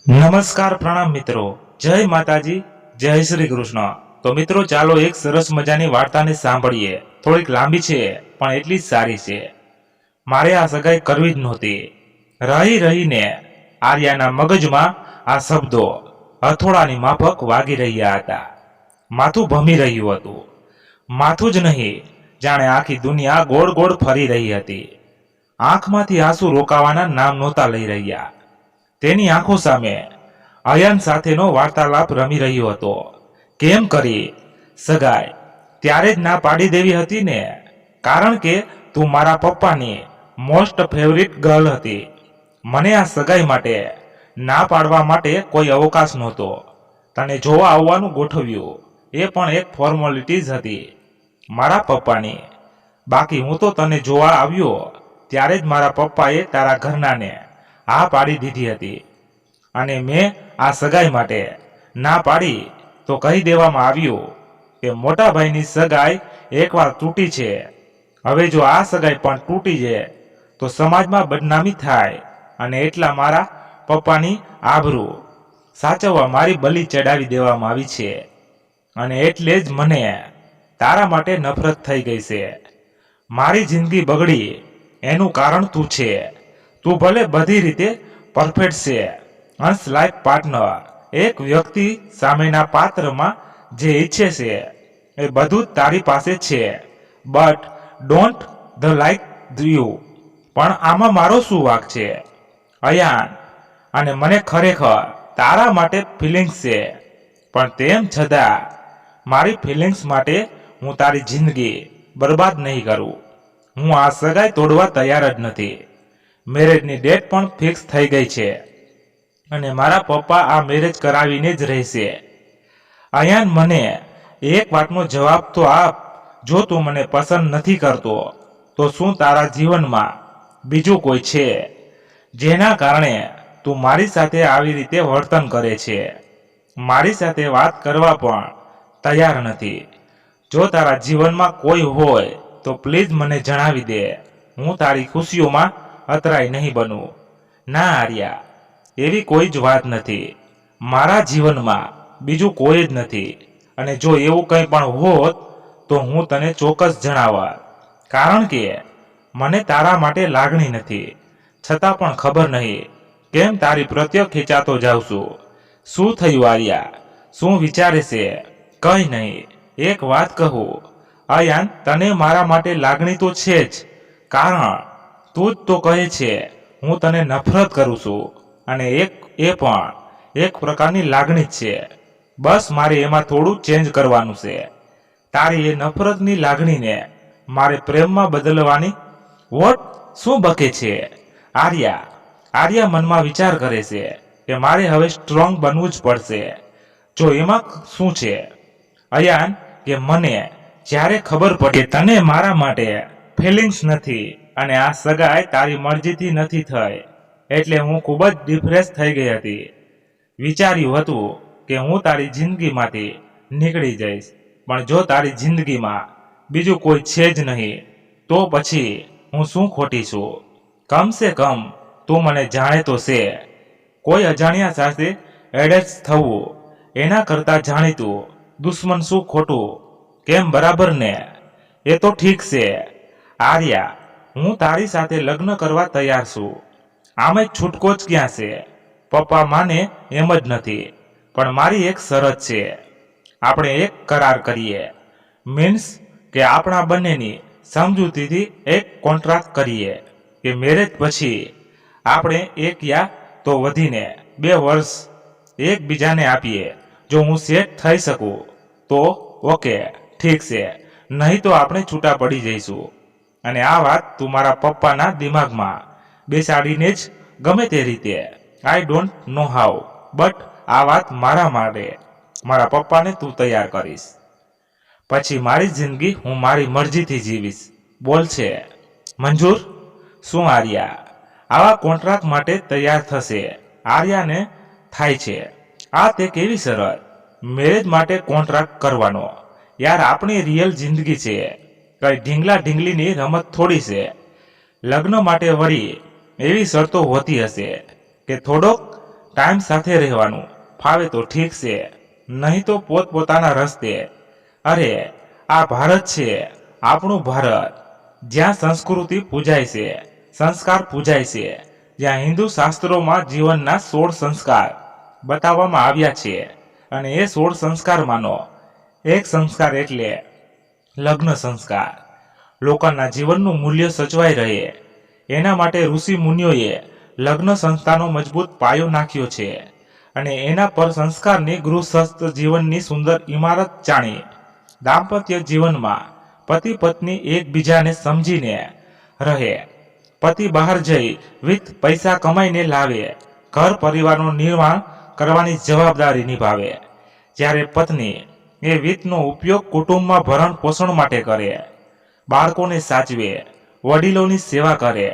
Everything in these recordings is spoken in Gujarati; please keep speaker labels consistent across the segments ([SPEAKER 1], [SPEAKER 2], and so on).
[SPEAKER 1] નમસ્કાર પ્રણામ મિત્રો, જય માતાજી, જય શ્રી કૃષ્ણ। તો મિત્રો ચાલો એક સરસ મજાની વાર્તાને સાંભળીએ। થોડીક લાંબી છે પણ એટલી જ સારી છે। મારે આ સગાઈ કરવી જ નહોતી। રહી રહીને આર્યાના મગજમાં આ શબ્દો હથોડાની માફક વાગી રહ્યા હતા। માથું ભમી રહ્યું હતું। માથું જ નહીં, જાણે આખી દુનિયા ગોળ ગોળ ફરી રહી હતી। આંખમાંથી આંસુ રોકાવાના નામ નહોતા લઈ રહ્યા। તેની આંખો સામે અયાન સાથેનો વાર્તાલાપ રમી રહ્યો હતો। કેમ કરી સગાઈ ત્યારે જ ના પાડી દેવી હતી ને, કારણ કે તું મારા પપ્પાની મોસ્ટ ફેવરિટ ગર્લ હતી। મને આ સગાઈ માટે ના પાડવા માટે કોઈ અવકાશ નહોતો। તને જોવા આવવાનું ગોઠવ્યું, એ પણ એક ફોર્માલિટી જ હતી મારા પપ્પાની। બાકી હું તો તને જોવા આવ્યો ત્યારે જ મારા પપ્પાએ તારા ઘરનાને હા પાડી દીધી હતી, અને મેં આ સગાઈ માટે ના પાડી તો કહી દેવામાં આવ્યું કે મોટા ભાઈની સગાઈ એકવાર તૂટી છે, હવે જો આ સગાઈ પણ તૂટી જાય તો સમાજમાં બદનામી થાય, અને એટલા મારા પપ્પાની આબરૂ સાચવવા મારી બલી ચડાવી દેવામાં આવી છે, અને એટલે જ મને તારા માટે નફરત થઈ ગઈ છે। મારી જિંદગી બગડી એનું કારણ તું છે। તું ભલે બધી રીતે પરફેક્ટ છે, અંશ લાઈફ પાર્ટનર, એક વ્યક્તિ સામેના પાત્રમાં જે ઈચ્છે છે એ બધું જ તારી પાસે છે, but don't the like you. પણ આમાં મારો શું વાંક છે અયાન? અને મને ખરેખર તારા માટે ફિલિંગ્સ છે, પણ તેમ છતાં મારી ફિલિંગ્સ માટે હું તારી જિંદગી બરબાદ નહીં કરું। હું આ સગાઈ તોડવા તૈયાર જ નથી। મેરેજની ડેટ પણ ફિક્સ થઈ ગઈ છે, અને મારા પપ્પા આ મેરેજ કરાવીને જ રહેશે। અયાન, મને એક વાતનો જવાબ તો આપ, જો તું મને પસંદ નથી કરતો તો શું તારા જીવનમાં બીજું કોઈ છે જેના કારણે તું મારી સાથે આવી રીતે વર્તન કરે છે? મારી સાથે વાત કરવા પણ તૈયાર નથી। જો તારા જીવનમાં કોઈ હોય તો પ્લીઝ મને જણાવી દે। હું તારી ખુશીઓમાં અથડાઈ નહીં બનું। ના આર્યા, એવી કોઈ જ વાત નથી। મારા જીવનમાં બીજું કોઈ જ નથી, અને જો એવું કંઈ પણ હોત તો હું તને ચોક્કસ જણાવત, કારણ કે મને તારા માટે લાગણી નથી। છતાં પણ ખબર નહીં કેમ તારી પ્રત્યે ખેંચાતો જાઉં છું। શું થયું આર્યા? શું વિચારે છે? કંઈ નહીં, એક વાત કહું અયાન, તને મારા માટે લાગણી તો છે જ, કારણ તું જ તો કહે છે હું તને નફરત કરું છું, અને એ પણ એક પ્રકારની લાગણી જ છે। બસ મારે એમાં થોડું ચેન્જ કરવાનું છે। તારી એ નફરતની લાગણીને મારે પ્રેમમાં બદલવાની વોટ શું બકે છે? આર્યા મનમાં વિચાર કરે છે કે મારે હવે સ્ટ્રોંગ બનવું જ પડશે। જો એમાં શું છે અયાન, કે મને જ્યારે ખબર પડી તને મારા માટે ફિલિંગ્સ નથી, અને આ સગાઈ તારી મરજીથી નથી થઈ, એટલે હું ખૂબ જ ડિપ્રેસ થઈ ગઈ હતી। વિચાર્યું હતું કે હું તારી જિંદગીમાંથી નીકળી જઈશ, પણ જો તારી જિંદગીમાં બીજું કોઈ છે જ નહીં તો પછી હું શું ખોટી છું? કમસે કમ તું મને જાણે તો છે। કોઈ અજાણ્યા સાથે એડજસ્ટ થવું એના કરતાં જાણીતું દુશ્મન શું ખોટું? કેમ, બરાબર ને? એ તો ઠીક છે આર્યા, હું તારી સાથે લગ્ન કરવા તૈયાર છું। આમે છૂટકો જ ક્યાં છે? પપ્પા માને એમ જ નથી, પણ મારી એક શરત છે। આપણે એક કરાર કરીએ, મીન્સ કે આપણા બંનેની સમજૂતીથી એક કોન્ટ્રાક્ટ કરીએ કે મેરેજ પછી આપણે એક યા તો વધીને 2 વર્ષ એકબીજાને આપીએ। જો હું સેટ થઈ શકું તો ઓકે, ઠીક છે, નહીં તો આપણે છૂટા પડી જઈશું। અને આ વાત તું મારા પપ્પાના દિમાગમાં બેસાડીને જ ગમે તે રીતે, I don't know how, but આ વાત મારા માટે મારા પપ્પાને તું તૈયાર કરીશ। પછી મારી જિંદગી હું મારી મરજીથી જીવીશ। બોલ, છે મંજૂર? શું આર્યા આવા કોન્ટ્રાક્ટ માટે તૈયાર થશે? આર્યાને થાય છે આ તે કેવી શરત? મેરેજ માટે કોન્ટ્રાક્ટ કરવાનો? યાર, આપણી રિયલ જિંદગી છે, કઈ ઢીંગલા ઢીંગલીની રમત થોડી છે। લગ્ન માટે વળી એવી શરતો હોતી હશે કે થોડોક ટાઈમ સાથે રહેવાનું, ફાવે તો ઠીક છે, નહીં તો પોતપોતાના રસ્તે. અરે આ ભારત છે, આપણું ભારત, જ્યાં સંસ્કૃતિ પૂજાય છે, સંસ્કાર પૂજાય છે, જ્યાં હિન્દુ શાસ્ત્રોમાં જીવનના 16 સંસ્કાર બતાવવામાં આવ્યા છે. અને એ 16 સંસ્કારમાંનો એક સંસ્કાર એટલે લગ્ન સંસ્કાર. લોકોના જીવનનું મૂલ્ય સચવાઈ રહે એના માટે ઋષિ મુનિઓએ લગ્ન સંસ્થાનો મજબૂત પાયો નાખ્યો છે અને એના પર સંસ્કારની ગૃહસ્થ જીવનની સુંદર ઇમારત ચાણી. દાંપત્ય જીવનમાં પતિ પત્ની એકબીજાને સમજીને રહે. પતિ બહાર જઈ વિથ પૈસા કમાઈને લાવે, ઘર પરિવારનું નિર્માણ કરવાની જવાબદારી નિભાવે, જ્યારે પત્ની એ વિત્તનો ઉપયોગ કુટુંબમાં ભરણ પોષણ માટે કરે, બાળકોને સાચવે, વડીલોની સેવા કરે,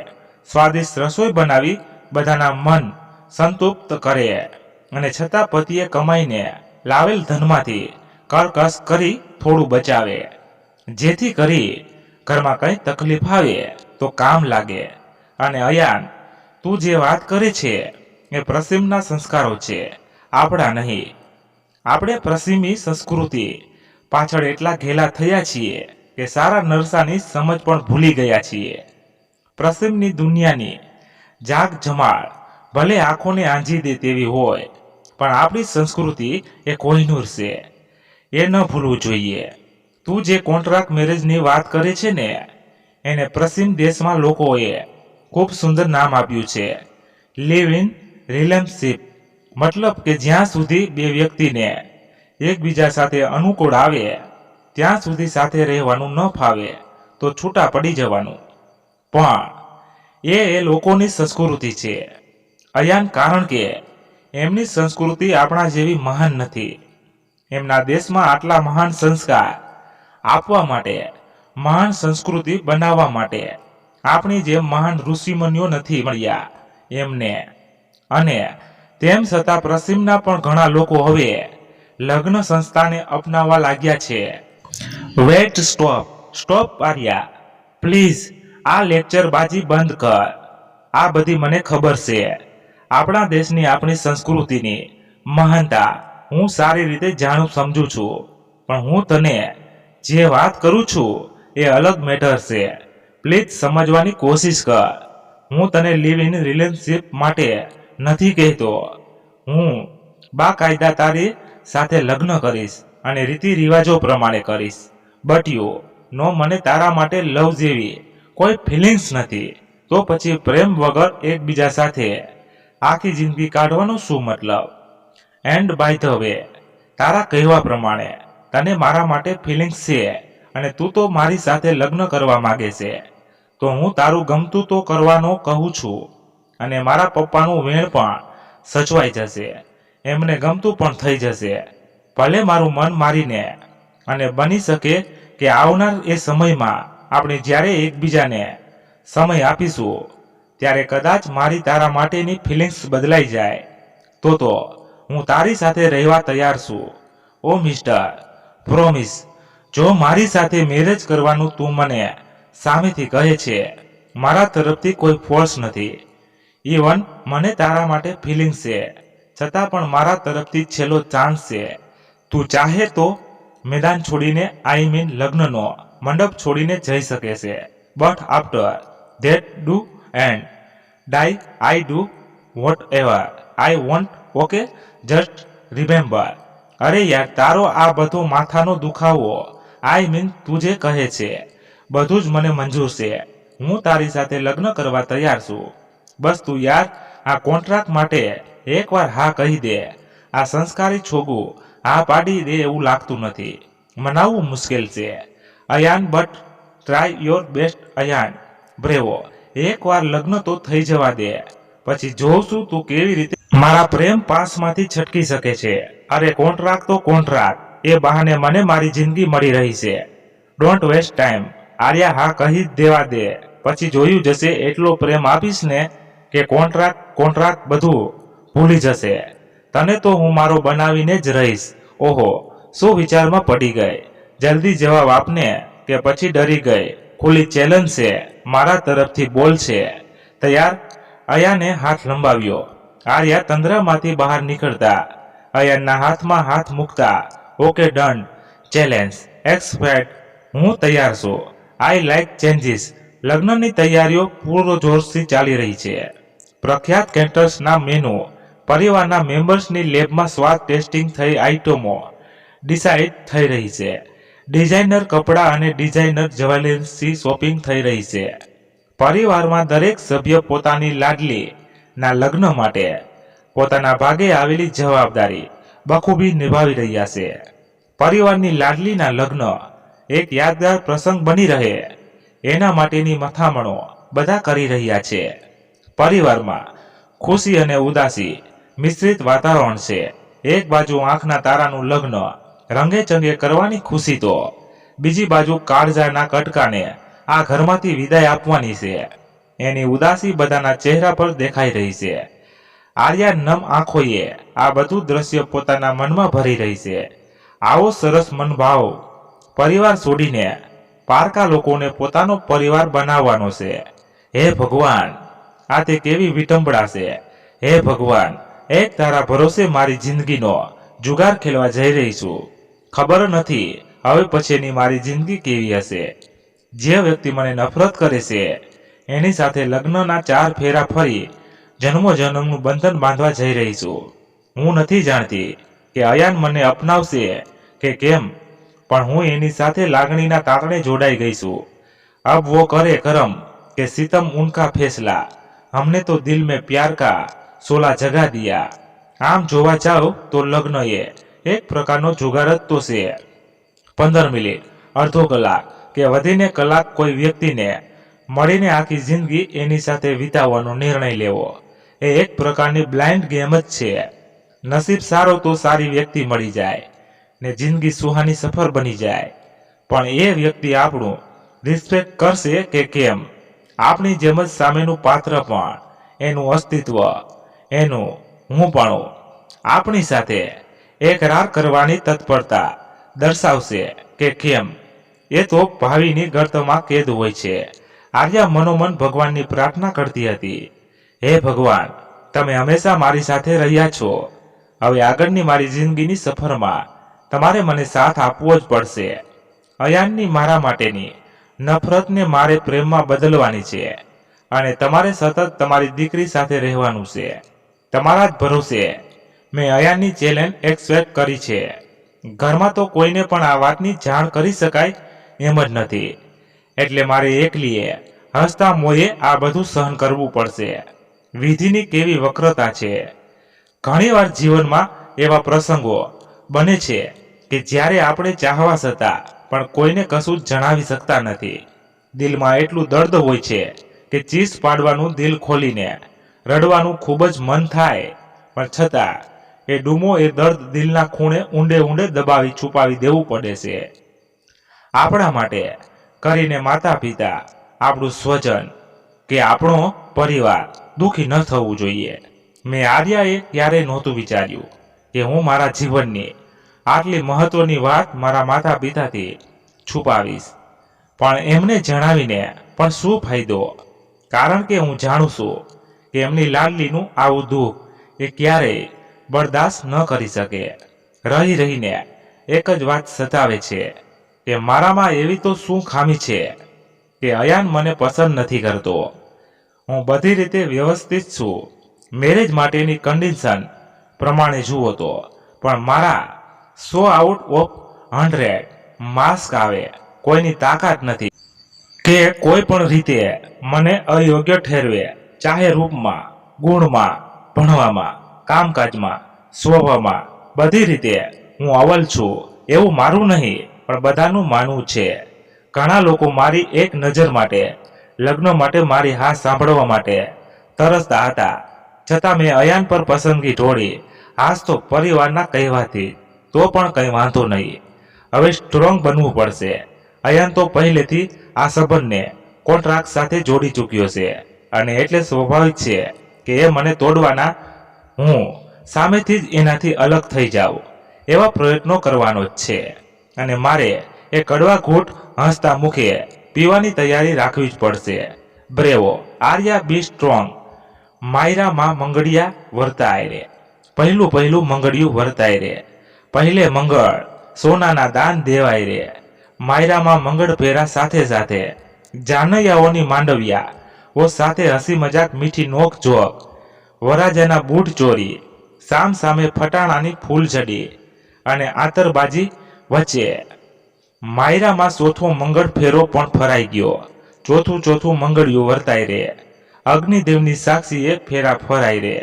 [SPEAKER 1] સ્વાદિષ્ટ રસોઈ બનાવી બધાના મન સંતૃપ્ત કરે. અને છતાં પતિએ કમાઈને લાવેલ ધનમાંથી કરકસ કરી થોડું બચાવે, જેથી કરી ઘરમાં કંઈ તકલીફ આવે તો કામ લાગે. અને અયાન, તું જે વાત કરે છે એ પશ્ચિમના સંસ્કારો છે, આપણા નહીં. આપણે પશ્ચિમી સંસ્કૃતિ પાછળ એટલા ઘેલા થયા છીએ કે સારા નરસાની સમજ પણ ભૂલી ગયા છીએ. પશ્ચિમની દુનિયાની જાગ જમાળ ભલે આંખોને આંજી દે તેવી હોય, પણ આપણી સંસ્કૃતિ એ કોહિનૂર છે, એ ન ભૂલવું જોઈએ. તું જે કોન્ટ્રાક્ટ મેરેજની વાત કરે છે ને, એને પશ્ચિમ દેશમાં લોકોએ ખૂબ સુંદર નામ આપ્યું છે, લિવ ઇન રિલેશનશિપ. મતલબ કે જ્યાં સુધી બે વ્યક્તિને એકબીજા સાથે અનુકૂળ આવે ત્યાં સુધી સાથે રહેવાનું ન ફાવે તો છૂટા પડી જવાનું. પણ એ લોકોની સંસ્કૃતિ છે અયાન, કારણ કે એમની સંસ્કૃતિ આપણા જેવી મહાન નથી. એમના દેશમાં આટલા મહાન સંસ્કાર આપવા માટે, મહાન સંસ્કૃતિ બનાવવા માટે આપણી જેમ મહાન ઋષિમુનિઓ નથી મળ્યા એમને. અને તેમ છતાં પશ્ચિમના પણ ઘણા લોકો હવે લગ્ન સંસ્થાને અપનાવવા લાગ્યા છે. વેટ, સ્ટોપ આર્યા, પ્લીઝ આ લેક્ચરબાજી બંધ કર. આ બધી મને ખબર છે, આપણા દેશની, આપણી સંસ્કૃતિની મહાનતા હું સારી રીતે જાણું સમજું છું. પણ હું તને જે વાત કરું છું એ અલગ મેટર છે. પ્લીઝ સમજવાની કોશિશ કર. હું તને લિવ ઇન રિલેશનશિપ માટે નથી કહેતો. હું બાકાયદા તારી સાથે લગ્ન કરીશ અને રીતિ રિવાજો પ્રમાણે કરીશ. બટ યુ નો, મને તારા માટે લવ જેવી કોઈ ફિલિંગ્સ નથી. તો પછી પ્રેમ વગર એકબીજા સાથે આખી જિંદગી કાઢવાનો શું મતલબ? એન્ડ બાય ધ વે, તારા કહેવા પ્રમાણે તને મારા માટે ફિલિંગ્સ છે અને તું તો મારી સાથે લગ્ન કરવા માંગે છે, તો હું તારું ગમતું તો કરવાનો કહું છું. અને મારા પપ્પાનું વેણ પણ સચવાઈ જશે, એમને ગમતું પણ થઈ જશે, ભલે મારું મન મારીને. અને બની શકે કે આવનાર એ સમયમાં આપણે જ્યારે એકબીજાને સમય આપીશું ત્યારે કદાચ મારી તારા માટેની ફિલિંગ્સ બદલાઈ જાય. તો હું તારી સાથે રહેવા તૈયાર છું. ઓ મિસ્ટર, પ્રોમિસ, જો મારી સાથે મેરેજ કરવાનું તું મને સામેથી કહે છે, મારા તરફથી કોઈ ફોર્સ નથી. ઇવન મને તારા માટે ફિલિંગ્સ છે, છતાં પણ મારા તરફથી છેલ્લો ચાન્સ છે. તું ચાહે તો મેદાન છોડીને, આઈ મીન લગ્નનો મંડપ છોડીને જઈ શકે છે. But after that do and die I do vote ever I want. Okay, just remember. અરે યાર, તારો આ બધો માથાનો દુખાવો, આઈ મીન તું જે કહે છે બધું જ મને મંજૂર છે. હું તારી સાથે લગ્ન કરવા તૈયાર છું. બસ તું યાર આ કોન્ટ્રાક્ટ માટે એકવાર હા કહી દે. આ સંસ્કારી છોગું હા પાડી દે એવું લાગતું નથી. મનાવવું મુશ્કેલ છે Ayaan, but try your best Ayaan. Bravo, એકવાર લગ્ન તો થઈ જવા દે, પછી જોઉં છું તું કેવી રીતે મારા પ્રેમ પાસમાંથી છટકી શકે છે. અરે કોન્ટ્રાક્ટ તો કોન્ટ્રાક્ટ, એ બહાને મને મારી જિંદગી મળી રહી છે. Don't waste time. આર્યા હા કહી દેવા દે, પછી જોયું જશે. એટલો પ્રેમ આપીશ ને કે કોન્ટ્રાક્ટ બધું ભૂલી જશે. તને તો હું મારો બનાવીને જ રહીશ. ઓહો, શું વિચારમાં પડી ગઈ? જલ્દી જવાબ આપને કે પછી ડરી ગઈ? ખુલ્લી ચેલેન્જ છે મારા તરફથી, બોલ છે તૈયાર? અયાને હાથ લંબાવ્યો. આર્યા તંદ્રામાંથી બહાર નીકળતા અયાનના હાથમાં હાથ મૂકતા, ઓકે ડન, ચેલેન્જ એક્સપેક્ટ, હું તૈયાર છું, આઈ લાઈક ચેન્જીસ. લગ્નની તૈયારીઓ પૂરજોશથી ચાલી રહી છે. પ્રખ્યાત કેટર્સના મેનુ, પરિવારના મેમ્બર્સની લેબમાં સ્વાદ ટેસ્ટિંગ થઈ, આઇટમો ડિસાઇડ થઈ રહી છે. ડિઝાઇનર કપડાં અને ડિઝાઇનર જ્વેલરીની શોપિંગ થઈ રહી છે. પરિવારમાં દરેક સભ્ય પોતાની લાડલી ના લગ્ન માટે પોતાના ભાગે આવેલી જવાબદારી બખૂબી નિભાવી રહ્યા છે. પરિવારની લાડલીના લગ્ન એક યાદગાર પ્રસંગ બની રહે એના માટેની મથામણો બધા કરી રહ્યા છે. પરિવારમાં ખુશી અને ઉદાસી મિશ્રિત વાતાવરણ છે. એક બાજુ આંખના તારાનું લગ્ન રંગે ચંગે કરવાની ખુશી, તો બીજી બાજુ કાળજાના કટકાને આ ઘરમાંથી વિદાય આપવાની છે. એની ઉદાસી બધાના ચહેરા પર દેખાઈ રહી છે. આર્યા નમ આંખોએ આ બધું દ્રશ્ય પોતાના મનમાં ભરી રહી છે. આવો સરસ મનભાવ પરિવાર છોડીને પારકા લોકોને પોતાનો પરિવાર બનાવવાનો છે. હે ભગવાન, આ તે કેવી વિટંબણા છે. હે ભગવાન, એક તારા ભરોસે મારી જિંદગીનો જુગાર ખેલવા જઈ રહી છું. ખબર નથી હવે પછીની મારી જિંદગી કેવી હશે. જે વ્યક્તિ મને નફરત કરે છે એની સાથે લગ્નના 4 ફેરા ફરી જન્મો જન્મનું બંધન બાંધવા જઈ રહી છું. હું નથી જાણતી કે અયાન મને અપનાવશે કે કેમ, પણ હું એની સાથે લાગણીના તાતણે જોડાઈ ગઈ છું. અબ વો કરે કરમ કે સિતમ ઉનકા ફેસલા, हमने तो दिल में प्यार का सोला जगा दिया. આમ જોવા જાવ તો લગ્ન એ એક પ્રકારનો જુગાર જ તો છે. 15 મિનિટ, અડધો કલાક કે વધીને કલાક કોઈ વ્યક્તિને મળીને આખી જિંદગી એની સાથે વિતાવવાનો નિર્ણય લેવો એ એક પ્રકારની બ્લાઇન્ડ ગેમ જ છે. નસીબ સારો તો સારી વ્યક્તિ મળી જાય ને જિંદગી સુહાની સફર બની જાય, પણ એ વ્યક્તિ આપણું રિસ્પેક્ટ કરશે કે કેમ? આપણી જેમ જ સામેનું પાત્ર પણ એનું અસ્તિત્વ, એનું હુંપણું આપણી સાથે એકરાર કરવાની તત્પરતા દર્શાવશે કે કેમ? એ તો ભાવિની ગર્તમાં કેદ હોય છે. આર્યા મનોમન ભગવાનની પ્રાર્થના કરતી હતી, હે ભગવાન, તમે હંમેશા મારી સાથે રહ્યા છો. હવે આગળની મારી જિંદગીની સફરમાં તમારે મને સાથ આપવો જ પડશે. અયાનની મારા માટેની નફરતને મારે પ્રેમમાં બદલવાની છે અને તમારે સતત તમારી દીકરી સાથે રહેવાનું છે. તમારા જ ભરોસે મેં અયાનની ચેલેન્જ એક્સેપ્ટ કરી છે. ઘરમાં તો કોઈને પણ આ વાતની જાણ કરી શકાય એમ જ નથી, એટલે મારે એકલીએ હસતા મોયે આ બધું સહન કરવું પડશે. વિધિની કેવી વક્રતા છે. ઘણીવાર જીવનમાં એવા પ્રસંગો બને છે કે જ્યારે આપણે ચાહવા છતાં પણ કોઈને કશું જ જણાવી શકતા નથી. દિલમાં એટલું દર્દ હોય છે કે ચીસ પાડવાનું દિલ ખોલીને રડવાનું ખૂબ જ મન થાય, પણ છતાં એ ડૂમો એ દર્દ દિલના ખૂણે ઊંડે ઊંડે દબાવી છુપાવી દેવું પડે છે. આપણા માટે કરીને માતા પિતા, આપણું સ્વજન કે આપણો પરિવાર દુઃખી ન થવું જોઈએ. મેં આર્યાએ ક્યારેય નહોતું વિચાર્યું કે હું મારા જીવનની આટલી મહત્વની વાત મારા માતા પિતાથી છુપાવીશ, પણ એમને જણાવીને પણ શું ફાયદો? કારણ કે હું જાણું છું કે એમની લાડલીનું આવું દુઃખ એ ક્યારેય બરદાસ્ત ન કરી શકે. રહી રહીને એક જ વાત સતાવે છે કે મારામાં એવી તો શું ખામી છે કે અયાન મને પસંદ નથી કરતો. હું બધી રીતે વ્યવસ્થિત છું. મેરેજ માટેની કન્ડિશન પ્રમાણે જુઓ તો પણ મારા 100 આઉટ ઓફ 100 માર્ક્સ આવે કોઈની તાકાત નથી કે કોઈ પણ રીતે મને અયોગ્ય ઠેરવે. ચાહે રૂપમાં, ગુણમાં, ભણવામાં, કામકાજમાં, સ્વભાવમાં, બધી રીતે હું અવ્વલ છું એવું મારું નહીં પણ બધાનું માનવું છે. ઘણા લોકો મારી એક નજર માટે, લગ્ન માટે મારી હા સાંભળવા માટે તરસતા હતા, છતાં મેં અયાન પર પસંદગી ઢોળી. આજ તો પરિવારના કહેવાથી તો પણ કંઈ વાંધો નહીં. હવે સ્ટ્રોંગ બનવું પડશે. અયાન તો પહેલેથી આ સંબંધને કોન્ટ્રાક્ટ સાથે જોડી ચૂક્યો છે અને એટલે સ્વાભાવિક છે કે એ મને તોડવાના, હું સામેથી જ એનાથી અલગ થઈ જાઉં એવા પ્રયત્નો કરવાનો જ છે. અને મારે એ કડવા ઘૂંટ હસતા મુખે પીવાની તૈયારી રાખવી જ પડશે. બ્રેવો આર્યા, બી સ્ટ્રોંગ. માયરામાં મંગળિયા વર્તાય રે, પહેલું પહેલું મંગળિયું વર્તાય રે, પહેલે મંગળ સોનાના દાન દેવાય રે, માયરામાં મંગળ પેરા સાથે સાથે, જાનૈયાઓની માંડવિયા ઓ સાથે હસી મજાક મીઠી નોક જોક, વરાજાના બૂટ ચોરી, સામ સામે ફટાણાની ફૂલઝડી અને આતરબાજી વચ્ચે. માયરામાં ચોથો મંગળ ફેરો પણ ફરાઈ ગયો, ચોથું મંગળિયું વર્તાય રે, અગ્નિદેવની સાક્ષીએ ફેરા ફરાય રે,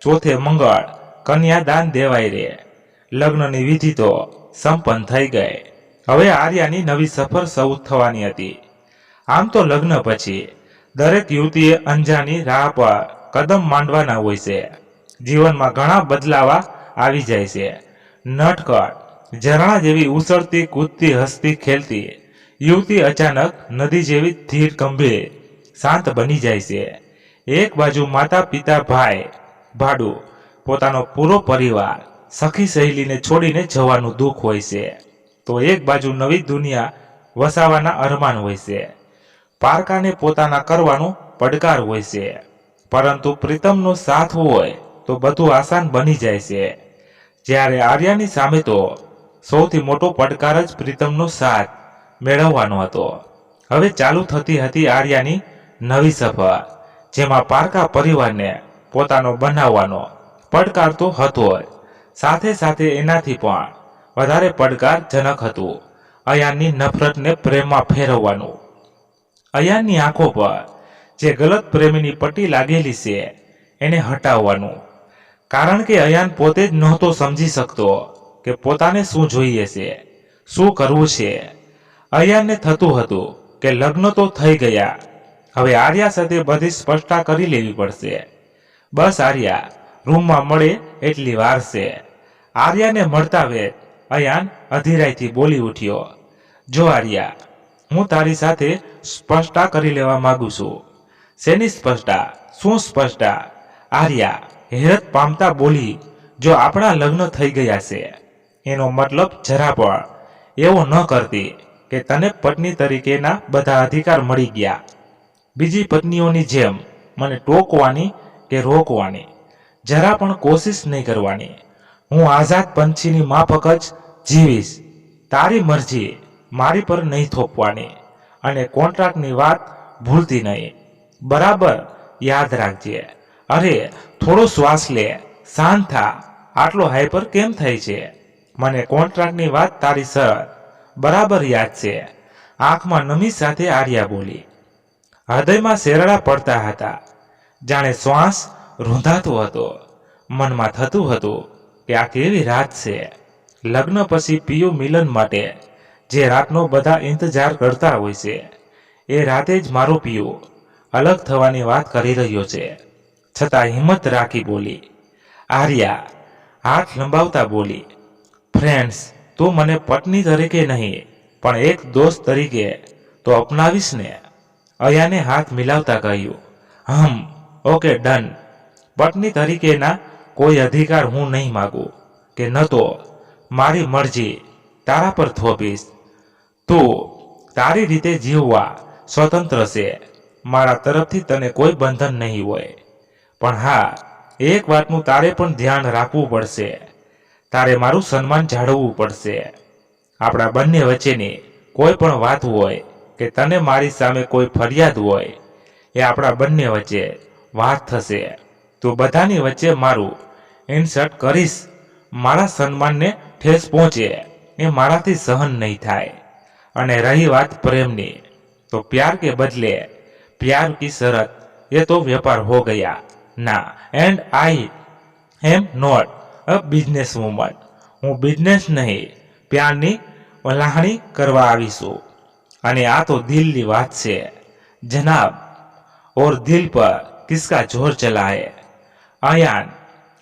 [SPEAKER 1] ચોથે મંગળ કન્યા દાન દેવાય રે, લગ્નની વિધિ તો સંપન્ન થઈ ગઈ. હવે આર્યાની નવી સફર શરૂ થવાની હતી. આમ તો લગ્ન પછી દરેક યુવતીએ અંજાની રાહ પર કદમ માંડવાના હોય છે. જીવનમાં ઘણા બદલાવા આવી જાય છે. નટખટ ઝરણા જેવી ઉછળતી કૂદતી હસતી ખેલતી યુવતી અચાનક નદી જેવી ધીર ગંભીર શાંત બની જાય છે. એક બાજુ માતા પિતા ભાઈ ભાડું પોતાનો પૂરો પરિવાર સખી સહેલીને છોડીને જવાનું દુઃખ હોય છે, તો એક બાજુ નવી દુનિયા વસાવાના અરમાન હોય છે. પારકાને પોતાના કરવાનું પડકાર હોય છે, પરંતુ પ્રીતમનો સાથ હોય તો બધું આસાન બની જાય છે. જ્યારે આર્યાની સામે તો સૌથી મોટો પડકાર જ પ્રીતમનો સાથ મેળવવાનો હતો. હવે ચાલુ થતી હતી આર્યાની નવી સફર, જેમાં પારકા પરિવારને પોતાનો બનાવવાનો પડકાર તો હતો જ, સાથે સાથે એનાથી પણ વધારે પડકારજનક હતું અયાનની નફરતને પ્રેમમાં ફેરવવાનું. અયાનની આંખો પર જે ગલત પ્રેમીની પટ્ટી લાગેલી છે એને હટાવવાનું. કારણ કે અયાન પોતે જ નહોતો સમજી શકતો કે પોતાને શું જોઈએ છે, શું કરવું છે. અયાનને થતું હતું કે લગ્ન તો થઈ ગયા, હવે આર્યા સાથે બધી સ્પષ્ટતા કરી લેવી પડશે. બસ આર્યા રૂમમાં મળે એટલી વાર છે. આર્યાને મળતા વેત અયાન અધીરાઈથી બોલી ઉઠ્યો, જો આર્યા, હું તારી સાથે સ્પષ્ટતા કરી લેવા માંગુ છું. શેની સ્પષ્ટતા? શું સ્પષ્ટતા? આર્યા હેરત પામતા બોલી, જો આપણા લગ્ન થઈ ગયા છે એનો મતલબ જરા પણ એવો ન કરતી કે તને પત્ની તરીકેના બધા અધિકાર મળી ગયા. બીજી પત્નીઓની જેમ મને ટોકવાની કે રોકવાની જરા પણ કોશિશ નહીં કરવાની. હું આઝાદ પંછીની માફક જ જીવીશ. તારી મરજી મારી પર નહીં થોપવાની, અને કોન્ટ્રાક્ટની વાત ભૂલતી નહીં. બરાબર યાદ રાખજે. અરે થોડો શ્વાસ લે, શાંત થા. આટલો હાઈપર કેમ થાય છે? મને કોન્ટ્રાક્ટની વાત તારી શરત બરાબર યાદ છે. આંખમાં નમી સાથે આર્યા બોલી. હૃદયમાં શેરડા પડતા હતા, જાણે શ્વાસ રૂંધાતો હતો. મનમાં થતું હતું કે આ કેવી રાત છે. લગ્ન પછી પિયુ મિલન માટે જે રાતનો બધા ઇંતજાર કરતા હોય છે, એ રાતે જ મારો પિયુ અલગ થવાની વાત કરી રહ્યો છે. છતાં હિંમત રાખી બોલી. આર્યા હાથ લંબાવતા બોલી, ફ્રેન્ડ્સ, તું મને પત્ની તરીકે નહીં પણ એક દોસ્ત તરીકે તો અપનાવીશ ને? અયાને હાથ મિલાવતા કહ્યું, ઓકે ડન. પત્ની તરીકેના કોઈ અધિકાર હું નહીં માગું, કે ન તો મારી મરજી તારા પર થોપીશ. તું તારી રીતે જીવવા સ્વતંત્ર છે. મારા તરફથી તને કોઈ બંધન નહીં હોય. પણ હા, એક વાતનું તારે પણ ધ્યાન રાખવું પડશે. તારે મારું સન્માન જાળવવું પડશે. આપણા બંને વચ્ચેની કોઈ પણ વાત હોય કે તને મારી સામે કોઈ ફરિયાદ હોય, એ આપણા બંને વચ્ચે વાત થશે. તું બધાની વચ્ચે મારું ઇન્સર્ટ કરીશ. મારા સન્માનને ઠેસ પહોંચે એ મારાથી સહન નહીં થાય. અને રહી વાત પ્રેમની, તો પ્યાર કે બદલે પ્યાર કી શરત એ તો વ્યાપાર હો ગયા ના. And I am not a business woman. હું બિઝનેસ નહીં, પ્યારની વલાહણી કરવા આવીશું. અને આ તો દિલની વાત છે જનાબ, ઓર દિલ પર કિસકા જોર ચલા હે. અયાન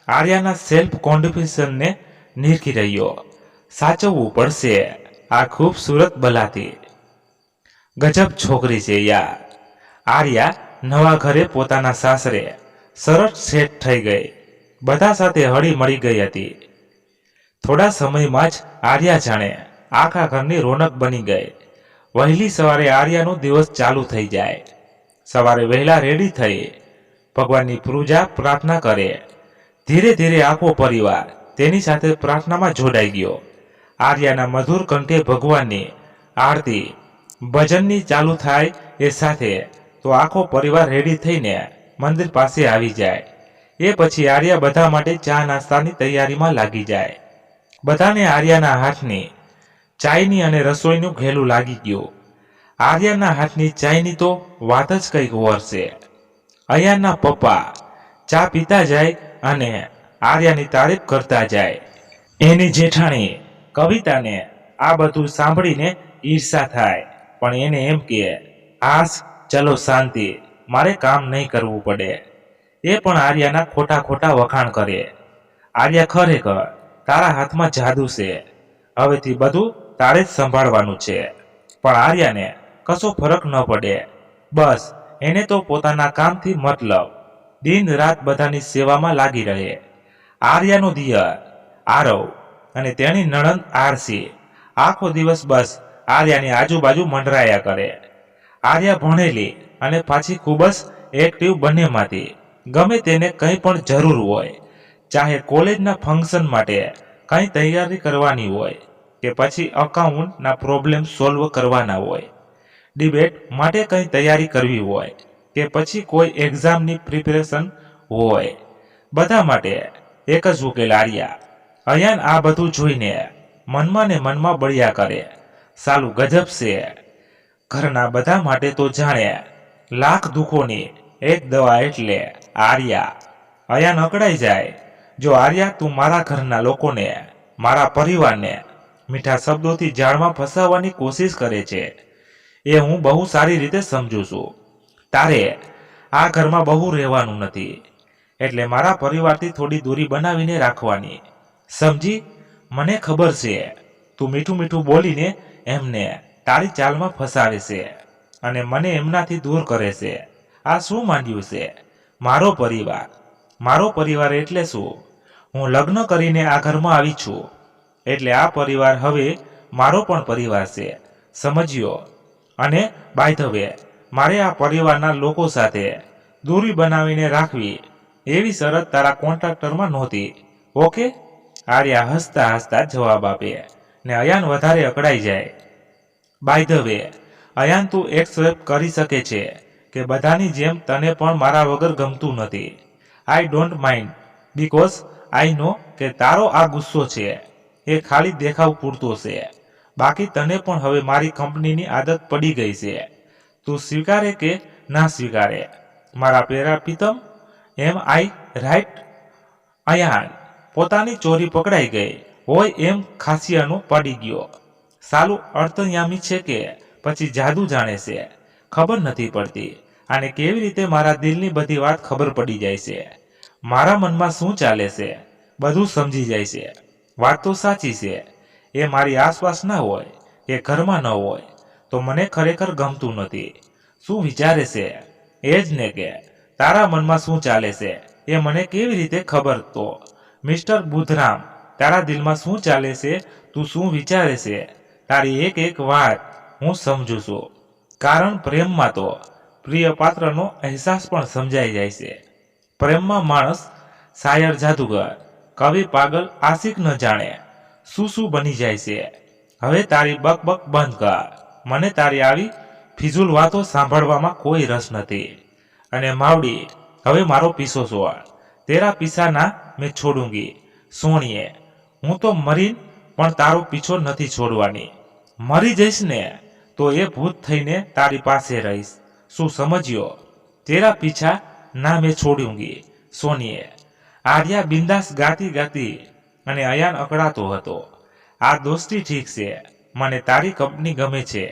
[SPEAKER 1] આર્યાના સેલ્ફ કોન્ફિડન્સને નિરખી રહ્યો. સાચવવું પડશે આ ખૂબસૂરત બલાથી. ગજબ છોકરી છે યાર. આર્યા નવા ઘરે પોતાના સાસરે સરસ સેટ થઈ ગઈ. બધા સાથે હળી મળી ગઈ હતી. થોડા સમયમાં જ આર્યા જાણે આખા ઘરની રોનક બની ગઈ. વહેલી સવારે આર્યાનો દિવસ ચાલુ થઈ જાય. સવારે વહેલા રેડી થઈ ભગવાનની પૂજા પ્રાર્થના કરે. ધીરે ધીરે આખો પરિવાર તેની સાથે પ્રાર્થનામાં જોડાઈ ગયો. આર્યાના મધુર કંઠે ભગવાનની આરતી ભજનની ચાલુ થાય એ સાથે તો આખો પરિવાર રેડી થઈને મંદિર પાસે આવી જાય. એ પછી આર્યા બધા માટે ચા નાસ્તાની તૈયારીમાં લાગી જાય. બધાને આર્યાના હાથની ચાયની અને રસોઈનું ઘેલું લાગી ગયું. આર્યાના હાથની ચાયની તો વાત જ કંઈક ઓર છે. અયાનના પપ્પા ચા પીતા જાય અને આર્યાની તારીફ કરતા જાય. એની જેઠાણી કવિતાને આ બધું સાંભળીને ઈર્ષા થાય, પણ એને એમ કે હાસ ચલો શાંતિ, મારે કામ નહીં કરવું પડે. એ પણ આર્યાના ખોટા ખોટા વખાણ કરે. આર્યા ખરેખર તારા હાથમાં જાદુ છે, હવેથી બધું તારે જ સંભાળવાનું છે. પણ આર્યાને કશો ફરક ન પડે. બસ એને તો પોતાના કામથી મતલબ. દિન રાત બધાની સેવામાં લાગી રહે. આર્યાનો દિયર આરવ અને તેની નણંદ આરસી આખો દિવસ બસ આર્યાની આજુબાજુ મંડરાયા કરે. આર્યા ભણેલી અને પાછી ખૂબ જ એક્ટિવ બંનેમાંથી. ગમે તેને કંઈ પણ જરૂર હોય, ચાહે કોલેજના ફંક્શન માટે કંઈ તૈયારી કરવાની હોય કે પછી અકાઉન્ટના પ્રોબ્લેમ સોલ્વ કરવાના હોય, ડિબેટ માટે કંઈ તૈયારી કરવી હોય કે પછી કોઈ એક્ઝામની પ્રિપેરેશન હોય, બધા માટે એક જ ઉકેલ આર્યા. અયાન આ બધું જોઈને મનમાં ને મનમાં બળ્યા કરે. સાલું ગજબ છે. ઘરના બધા માટે તો જાણે લાખ દુઃખોની એક દવા એટલે આર્યા. અયાન અકળાઈ જાય. જો આર્યા તું મારા ઘરના લોકોને, મારા પરિવારને મીઠા શબ્દોથી જાળમાં ફસાવવાની કોશિશ કરે છે, એ હું બહુ સારી રીતે સમજુ છું. તારે આ ઘરમાં બહુ રહેવાનું નથી, એટલે મારા પરિવારથી થોડી દૂરી બનાવીને રાખવાની. સમજી? મને ખબર છે તું મીઠું મીઠું બોલીને એમને તારી ચાલમાં ફસાવે છે અને મને એમનાથી દૂર કરે છે. આ શું માંડ્યું છે? મારો પરિવાર એટલે શું? હું લગ્ન કરીને આ ઘરમાં આવી છું, એટલે આ પરિવાર હવે મારો પણ પરિવાર છે, સમજ્યો? અને બાય ધ વે, મારે આ પરિવારના લોકો સાથે દૂરી બનાવીને રાખવી એવી શરત તારા કોન્ટ્રાક્ટરમાં નહોતી. ઓકે? આર્યા હસતા હસતા જવાબ આપે ને અયાન વધારે અકળાઈ જાય. બાય ધ વે, અયાન તું એક્સેપ્ટ કરી શકે છે કે બધાની જેમ તને પણ મારા વગર ગમતું નથી. I don't mind, because I know કે તારો આ ગુસ્સો છે એ ખાલી દેખાવ પૂરતો છે. બાકી તને પણ હવે મારી કંપનીની આદત પડી ગઈ છે. તું સ્વીકારે કે ના સ્વીકારે? મારા પેરા પિતમ, એમ આઈ રાઈટ? અયાન પોતાની ચોરી પકડાઈ ગઈ હોય એમ ખાસિયાનો પડી ગયો. સાલું અર્થયામી છે કે પછી જાદુ જાણે છે, ખબર નથી પડતી. આને કેવી રીતે મારા દિલની બધી વાત ખબર પડી જાય છે, મારા મનમાં શું ચાલે છે બધું સમજી જાય છે. વાત તો સાચી છે, એ મારી આસપાસ ના હોય, એ ઘરમાં ન હોય તો મને ખરેખર ગમતું નથી. શું વિચારે છે એ જ ને કે તારા મનમાં શું ચાલે છે એ મને કેવી રીતે ખબર? તો મિસ્ટર બુધરામ, તારા દિલમાં શું ચાલે છે, તું શું વિચારે છે, તારી એક એક વાત હું સમજુ છું. કારણ પ્રેમમાં તો પ્રિય પાત્રનો અહેસાસ પણ સમજાઈ જાય છે. પ્રેમમાં માણસ શાયર, જાદુગર, કવિ, પાગલ, આશિક ન જાણે શું બની જાય છે. હવે તારી બકબક બંધ કર. મને તારી આવી ફિઝુલ વાતો સાંભળવામાં કોઈ રસ નથી. અને માવડી, હવે મારો પીછો છોડ. તેરા પીછા ના મેં છોડુંગી. સોણીએ, હું તો મરીન પણ તારો પીછો નથી છોડવાની. મરી જઈશ ને તો એ ભૂત થઈને તારી પાસે રહીશ. શું સમજ્યો? તેરા પીછા ના મેં છોડુંગી સોનીએ. આર્યા બિંદાસ ગાતી ગાતી અને અયાન અકળાતો હતો. આ દોસ્તી ઠીક છે, મને તારી કંપની ગમે છે,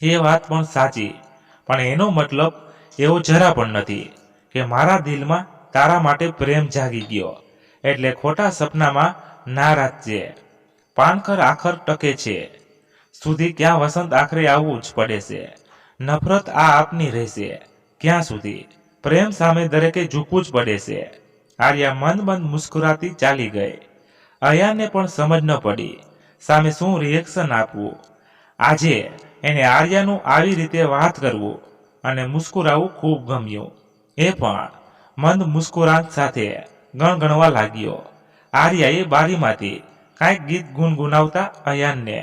[SPEAKER 1] એ વાત પણ સાચી, પણ એનો મતલબ એવો જરા પણ નથી કે મારા દિલમાં તારા માટે પ્રેમ જાગી ગયો. એટલે ખોટા સપનામાં ના રાખજે. પાનખર આખર ટકે છે સુધી ક્યાં વસંત આખરે આવવું જ પડે છે. નફરત આ આપની રહેશે ક્યાં સુધી? પ્રેમ સામે દરેકે ઝૂકવું જ પડે છે. આર્યા મંદ મંદ મુસ્કુરાતી ચાલી ગઈ. અયાનને પણ સમજ ન પડી સામે શું રિએક્શન આપવું. આજે એને આર્યાનું આવી રીતે વાત કરવું અને મુસ્કુરાવું ખૂબ ગમ્યું. એ પણ મંદ મુસ્કુરાહટ સાથે ગણગણવા લાગ્યો. આર્યાએ બારીમાંથી કાંઈક ગીત ગુનગુનાવતા અયાનને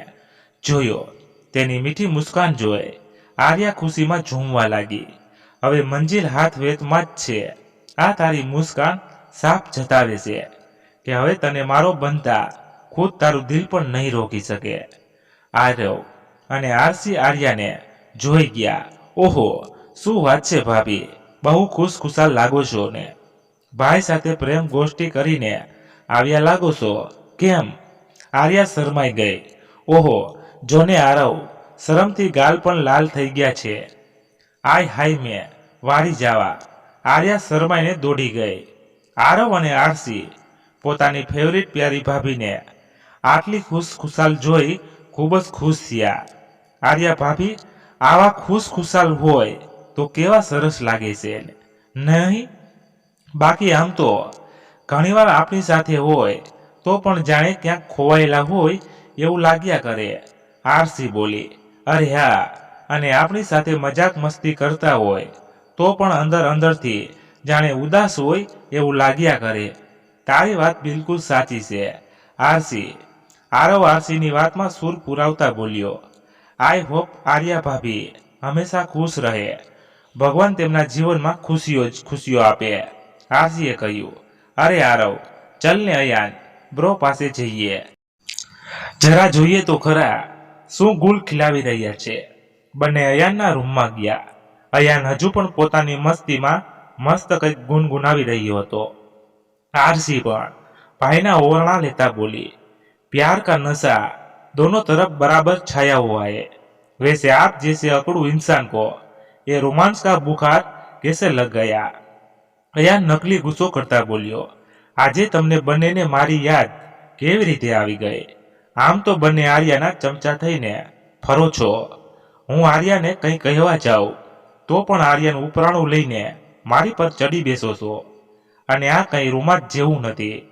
[SPEAKER 1] જોયો. તેની મીઠી મુસ્કાન જોઈ આર્યા ખુશીમાં ઝૂમવા લાગી. હવે મંજિલ હાથ વેતમાં જ છે. આ તારી મુસ્કાન સાફ જતાવે છે કે હવે તને મારો બનતા ખુદ તારું દિલ પણ નહીં રોકી શકે. આરવ અને આરસી આર્યાને જોઈ ગયા. ઓહો, શું વાત છે ભાભી, બહુ ખુશખુશાલ લાગો છો ને. ભાઈ સાથે પ્રેમ ગોષ્ઠી કરીને આવ્યા લાગો છો કેમ? આર્યા શરમાઈ ગઈ. ઓહો, જોને આરવ, શરમથી ગાલ પણ લાલ થઈ ગયા છે. આય હાય મેં વાળી જાવા. આર્યા શરમાઈને દોડી ગઈ. આરવ અને આરસી પોતાની ફેવરિટ પ્યારી ભાભીને આટલી ખુશખુશાલ જોઈ ખૂબ જ ખુશ થયા. આર્યા ભાભી આવા ખુશખુશાલ હોય તો કેવા સરસ લાગે છે નહીં? બાકી આમ તો ઘણીવાર આપણી સાથે હોય તો પણ જાણે ક્યાંક ખોવાયેલા હોય એવું લાગ્યા કરે. આરસી બોલી. અરે હા, અને આપણી સાથે મજાક મસ્તી કરતા હોય તો પણ અંદર અંદરથી જાણે ઉદાસ હોય એવું લાગ્યા કરે. તારી વાત બિલકુલ સાચી છે આરસી. આરવ આરસીની વાતમાં સૂર પુરાવતા બોલ્યો. આઈ હોપ આર્યા ભાભી હંમેશા ખુશ રહે. ભગવાન તેમના જીવનમાં ખુશીઓ જ ખુશીઓ આપે. આરસીએ કહ્યું. અરે આરવ, ચલ ને અયાન બ્રો પાસે જઈએ. જરા જોઈએ તો ખરા શું ગુલ ખીલાવી રહ્યા છે. બંને અયાનના રૂમમાં ગયા. અયાન હજુ પણ પોતાની મસ્તીમાં મસ્ત કંઈક ગુનગુનાવી રહ્યો હતો. आरसी પણ ભાઈના ઓરણા લેતા બોલી. प्यार का नशा दोनों तरफ बराबर छाया हुआ है. वैसे आप जैसे अकड़ू इंसान को ये रोमांस का बुखार कैसे लग गया? अयान नकली गुस्सो करता बोल्यो. આજે તમને બંનેને મારી યાદ કેવી રીતે આવી ગઈ? આમ તો બંને આર્યાના ચમચા થઈને ફરો છો. હું આર્યાને કંઈ કહેવા જાઉં તો પણ આર્યાનું ઉપરાણું લઈને મારી પર ચડી બેસો છો. અને આ કંઈ રોમાંચ જેવું નથી.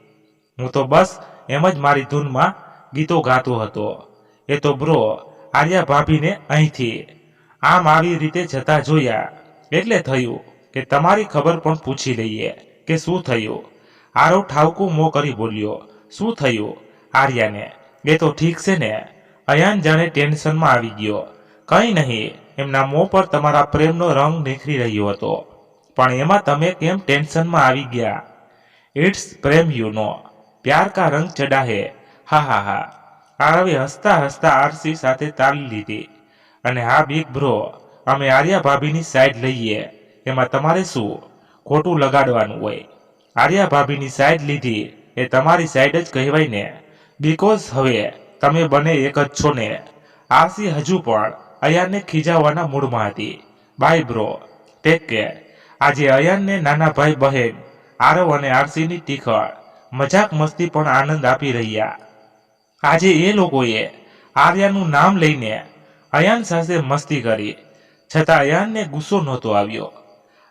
[SPEAKER 1] હું તો બસ એમ જ મારી ધૂનમાં ગીતો ગાતો હતો. એ તો બ્રો આર્યા ભાભીને અહીંથી આમ આવી રીતે જતા જોયા એટલે થયું કે તમારી ખબર પણ પૂછી લઈએ કે શું થયું. આરવ ઠાવકું મોં કરી બોલ્યો. શું થયું આર્યાને? એ તો ઠીક છે ને? અયાન જાણે ટેન્શનમાં આવી ગયો. કંઈ નહીં, એમના મોં પર તમારા પ્રેમનો રંગ નીકળી રહ્યો હતો, પણ એમાં તમે કેમ ટેન્શનમાં આવી ગયા? ઇટ્સ પ્રેમ યુ નો, प्यार का रंग चढ़ा है. હા હા હા. આરવે હસતા હસતા આરસી સાથે તાળી લીધી. અને હા બિગ બ્રો, અમે આર્યા ભાભીની સાઈડ લઈએ એમાં તમારે શું ખોટું લગાડવાનું હોય? આર્યા ભાભીની સાઈડ લીધી એ તમારી સાઈડ જ કહેવાય ને, બીકોઝ હવે તમે બંને એક જ છો ને. આરસી હજુ પણ અયાનને ખીજાવવાના મૂડમાં હતી. Bye bro, take care. આજે અયાનને નાના ભાઈ બહેન આરવ અને આરસીની તીખળ મજાક મસ્તી પણ આનંદ આપી રહ્યા. આજે એ લોકોએ આર્યાનું નામ લઈને અયાન સાથે મસ્તી કરી, છતાં અયાનને ગુસ્સો નહોતો આવ્યો.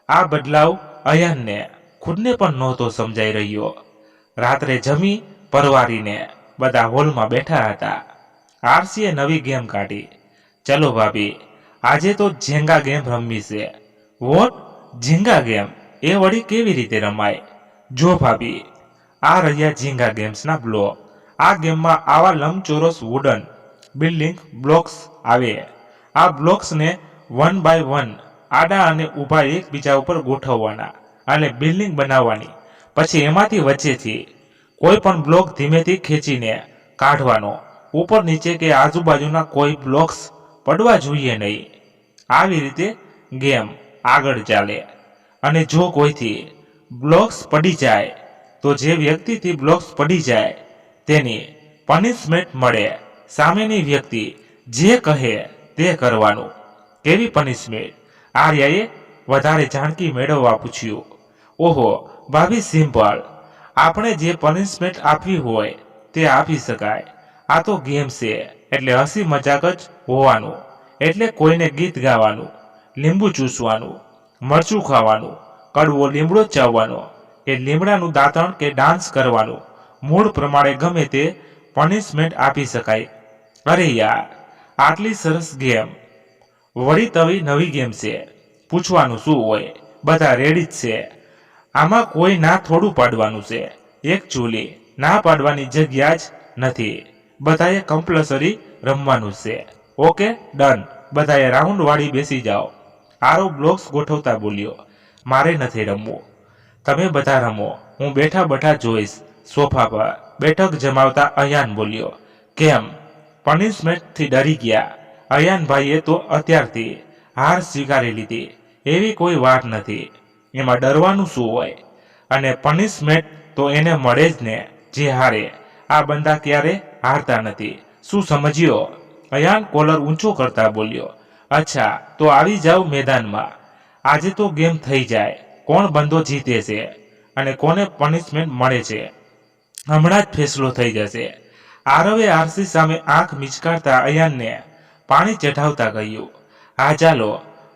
[SPEAKER 1] આ બદલાવ અયાનને ખુદને પણ નહોતો સમજાઈ રહ્યો. રાત્રે જમી પરવારીને બધા હોલમાં બેઠા હતા. આરસીએ નવી ગેમ કાઢી. ચલો ભાભી, આજે તો ઝેંગા ગેમ રમવી છે. વોટ? ઝીંગા ગેમ? એ વળી કેવી રીતે રમાય? જો ભાભી, આ રહ્યા ઝીંગા ગેમ્સના બ્લોક. આ ગેમમાં આવા લંબચોરસ વુડન બિલ્ડિંગ બ્લોક્સ આવે. આ બ્લોક્સને 1 બાય 1 આડા અને ઊભા એકબીજા ઉપર ગોઠવવાના અને બિલ્ડિંગ બનાવવાની. પછી એમાંથી વચ્ચેથી કોઈ પણ બ્લોક ધીમેથી ખેંચીને કાઢવાનો. ઉપર નીચે કે આજુબાજુના કોઈ બ્લોક્સ પડવા જોઈએ નહીં. આવી રીતે ગેમ આગળ ચાલે. અને જો કોઈથી બ્લોક્સ પડી જાય તો જે વ્યક્તિથી બ્લોક્સ પડી જાય તેની પનિશમેન્ટ મળે. સામેની વ્યક્તિ જે કહે તે કરવાનું. કેવી પનિશમેન્ટ? આર્યાએ વધારે જાણકી મેળવવા પૂછ્યું. ઓહો ભાભી, સિમ્પલ. આપણે જે પનિશમેન્ટ આપવી હોય તે આપી શકાય. આ તો ગેમ છે એટલે હસી મજાક જ હોવાનું. એટલે કોઈને ગીત ગાવાનું, લીંબુ ચૂસવાનું, મરચું ખાવાનું, કડવો લીમડો ચાવવાનો કે લીમડાનું દાંતણ કે ડાન્સ કરવાનું, મૂડ પ્રમાણે ગમે તે પનિશમેન્ટ આપી શકાય. અરે યાર, આટલી સરસ ગેમ વળી તવી નવી ગેમ છે. પૂછવાનું શું હોય, બધા રેડી જ છે. આમાં કોઈ ના થોડું પાડવાનું છે. એકચ્યુઅલી ના પાડવાની જગ્યા જ નથી. બધાએ કમ્પલસરી રમવાનું છે. Okay done. બધાએ રાઉન્ડ વાળી બેસી જાઓ. આરો બ્લોક્સ ગોઠવતા બોલ્યો. મારે નથી રમવું. તમે બધા રમો. હું બેઠા બેઠા જોઈશ. સોફા પર બેઠક જમાવતા અયાન બોલ્યો. કેમ? પનિશમેન્ટથી ડરી ગયા. અયાનભાઈએ તો અત્યારથી હાર સ્વીકારી લીધી. એવી કોઈ વાત નથી. એમાં ડરવાનું શું હોય? અને પનિશમેન્ટ તો એને મળે જ ને જે હારે. આ બંદા ક્યારે હારતા નથી. શું સમજ્યો? અયાન કોલર ઊંચો કરતા બોલ્યો. અચ્છા તો આવી જાવ મેદાનમાં. આજે તો ગેમ થઈ જાય. કોણ બંદો જીતે છે અને કોને પનિશમેન્ટ મળે છે હમણાં જ ફેસલો થઈ જશે. આરવે આરસી સામે આંખ મિચકારતા અયાનને પાણી ચઢાવતા કહ્યું. હા ચાલો,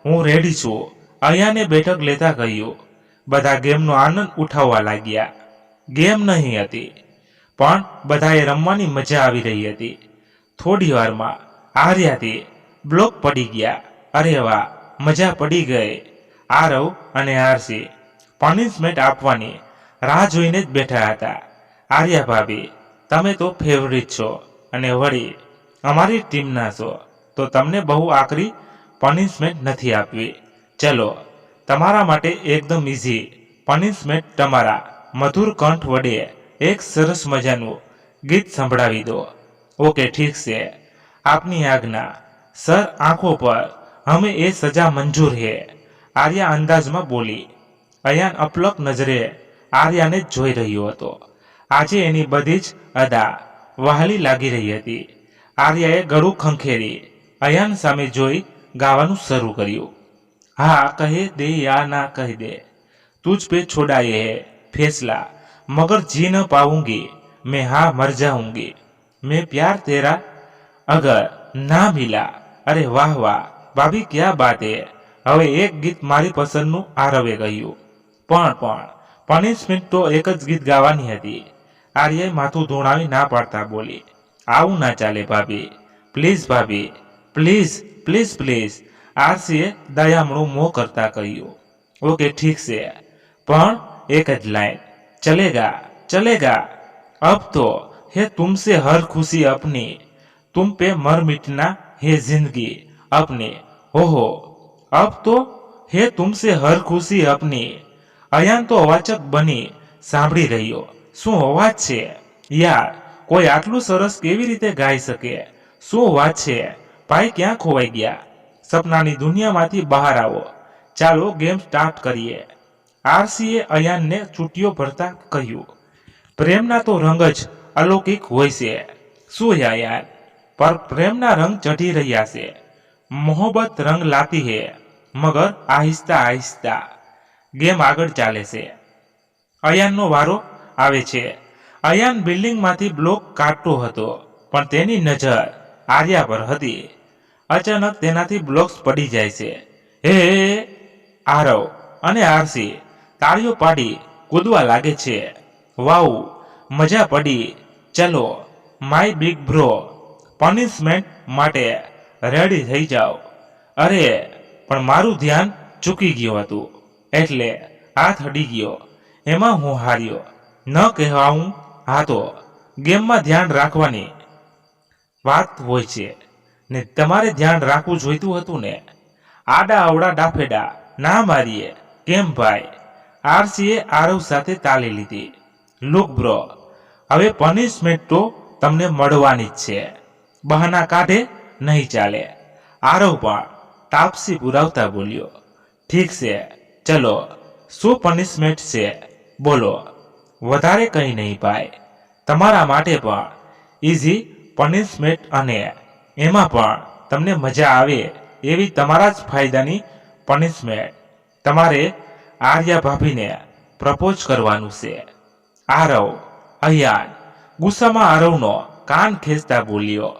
[SPEAKER 1] હું રેડી છું. અયાને બેઠક લેતા કહ્યું. બધા ગેમનો આનંદ ઉઠાવવા લાગ્યા. ગેમ નહીં હતી, પણ બધાએ રમવાની મજા આવી રહી હતી. થોડી વારમાં આર્યાથી બ્લોક પડી ગયા. અરે વાહ, મજા પડી ગઈ. આરવ અને આરસી પનિશમેન્ટ આપવાની રાહ જોઈને જ બેઠા હતા. આર્યા ભાભી, તમે તો ફેવરિટ છો અને વળી અમારી ટીમના છો, તો તમને બહુ આકરી પનિશમેન્ટ નથી આપવી. ચલો, તમારા માટે એકદમ ઇઝી પનિશમેન્ટ. તમારા મધુર કંઠ વડે એક સરસ મજાનું ગીત સંભળાવી દો. ઓકે ઠીક છે, આપની આજ્ઞા સર. આંખો પર હમે એ સજા મંજૂર હે. આર્યા અંદાજમાં બોલી. અયાન અપલક નજરે આર્યાને જ જોઈ રહ્યો હતો. આજે એની બધી જ અદા વહાલી લાગી રહી હતી. આર્યાએ ગળું ખંખેરી અયાન સામે જોઈ ગાવાનું શરૂ કર્યું. હા કહે દે યા ના કહી દે, તુझ पे छोड़ाए है फैसला, मगर जी न पाऊंगी मैं, हाँ मर जाऊंगी मैं, प्यार तेरा अगर ना मिला. અરે વાહ વાહ ભાભી, ક્યાં બાત હે. હવે એક ગીત મારી પસંદનું આરવે કહ્યું. પણ પનિશમેન્ટ તો એક જ ગીત ગાવાની હતી. આર્યાએ માથું ધોણાવી ના પાડતા બોલી. આવું ના ચાલે ભાભી, પ્લીઝ ભાભી, પ્લીઝ પ્લીઝ પ્લીઝ. આરસીએ દયામણું મોં કરતા કહ્યું. ઓકે ઠીક છે, પણ એક જ લાઈન. ચલેગા ચલેગા. अब तो है तुमसे हर खुशी अपनी, तुम पे मर मिटना है जिंदगी अपनी. ओहो, अब तो है तुमसे हर खुशी अपनी. અયાન તો અવાચક બની સાંભળી રહ્યો. શું અવાજ છે યાર! કોઈ આટલું સરસ કેવી રીતે ગાઈ શકે? શું વાત છે ભાઈ, ક્યાં ખોવાઈ ગયા? સપનાની દુનિયામાંથી બહાર આવો. ચાલો ગેમ સ્ટાર્ટ કરીએ. આરસીએ અયાનને ચૂંટીઓ ભરતા કહ્યું. પ્રેમના તો રંગ જ અલૌકિક હોય છે. શું યાર, પર પ્રેમના રંગ ચઢી રહ્યા છે. મોહબ્બત રંગ લાતી હે, મગર આહિસ્તા આહિસ્તા. ગેમ આગળ ચાલે છે. અયાનનો વારો આવે છે. અયાન બિલ્ડિંગમાંથી બ્લોક કાઢતો હતો, પણ તેની નજર આર્યા પર હતી. અચાનક તેનાથી બ્લોક્સ પડી જાય છે. હે આરવ અને આરસી તાળીઓ પાડી કૂદવા લાગે છે. વાવ, મજા પડી. ચલો માય બિગ બ્રો, પનિશમેન્ટ માટે રેડી થઈ જાઓ. અરે પણ મારું ધ્યાન ચૂકી ગયું હતું, એટલે હાથ અડી ગયો. એમાં હું હાર્યો ન કહેવાઉં. હા તો ગેમમાં ધ્યાન રાખવાની વાત હોય છે ને, તમારે ધ્યાન રાખવું જોઈતું હતું ને. આડા અવડા ડાફેડા ના મારીએ. કેમ ભાઈ? આરસીએ આરવ સાથે તાલી લીધી. લુક બ્રો, હવે પનિશમેન્ટ તો તમને મળવાની જ છે. બહાના કાઢે નહીં ચાલે. આરવ પણ તાપસી પુરાવતા બોલ્યો. ઠીક છે, ચલો શું પનિશમેન્ટ છે બોલો. વધારે કંઈ નહીં ભાઈ, તમારા માટે પણ ઇઝી પનિશમેન્ટ, અને એમાં પણ તમને મજા આવે એવી તમારા જ ફાયદાની પનિશમેન્ટ. તમારે આર્યા ભાભીને પ્રપોઝ કરવાનું છે. આરવ અયાન ગુસ્સામાં આરવનો કાન ખેંચતા બોલ્યો.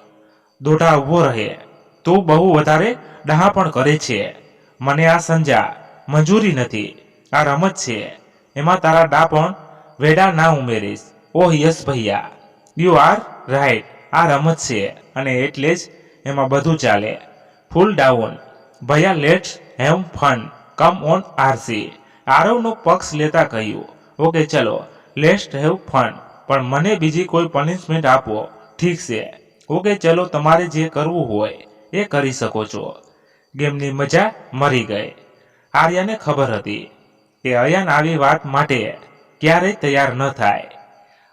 [SPEAKER 1] દોઢા ઊભો રહે. તું બહુ વધારે ડહાપણ કરે છે. મને આ સંજા મંજૂરી નથી. આ રમત છે, એમાં તારા ડાપણ વેડા ના ઉમેરીશ. ઓહ યસ ભૈયા, યુ આર રાઈટ. આ રમત છે અને એટલે જ એમાં બધું ચાલે. ફૂલ ડાઉન ભૈયા, let's have fun. Come on Aarsi, આરવનો પક્ષ લેતા કહ્યું, ઓકે ચલો, લેટ્સ હેવ ફન, પણ મને બીજી કોઈ પનિશમેન્ટ આપો. ઠીક છે, ઓકે ચલો, તમારે જે કરવું હોય એ કરી શકો છો. ગેમની મજા મરી ગઈ. આર્યાને ખબર હતી કે અયાન આવી વાત માટે ક્યારેય તૈયાર ન થાય.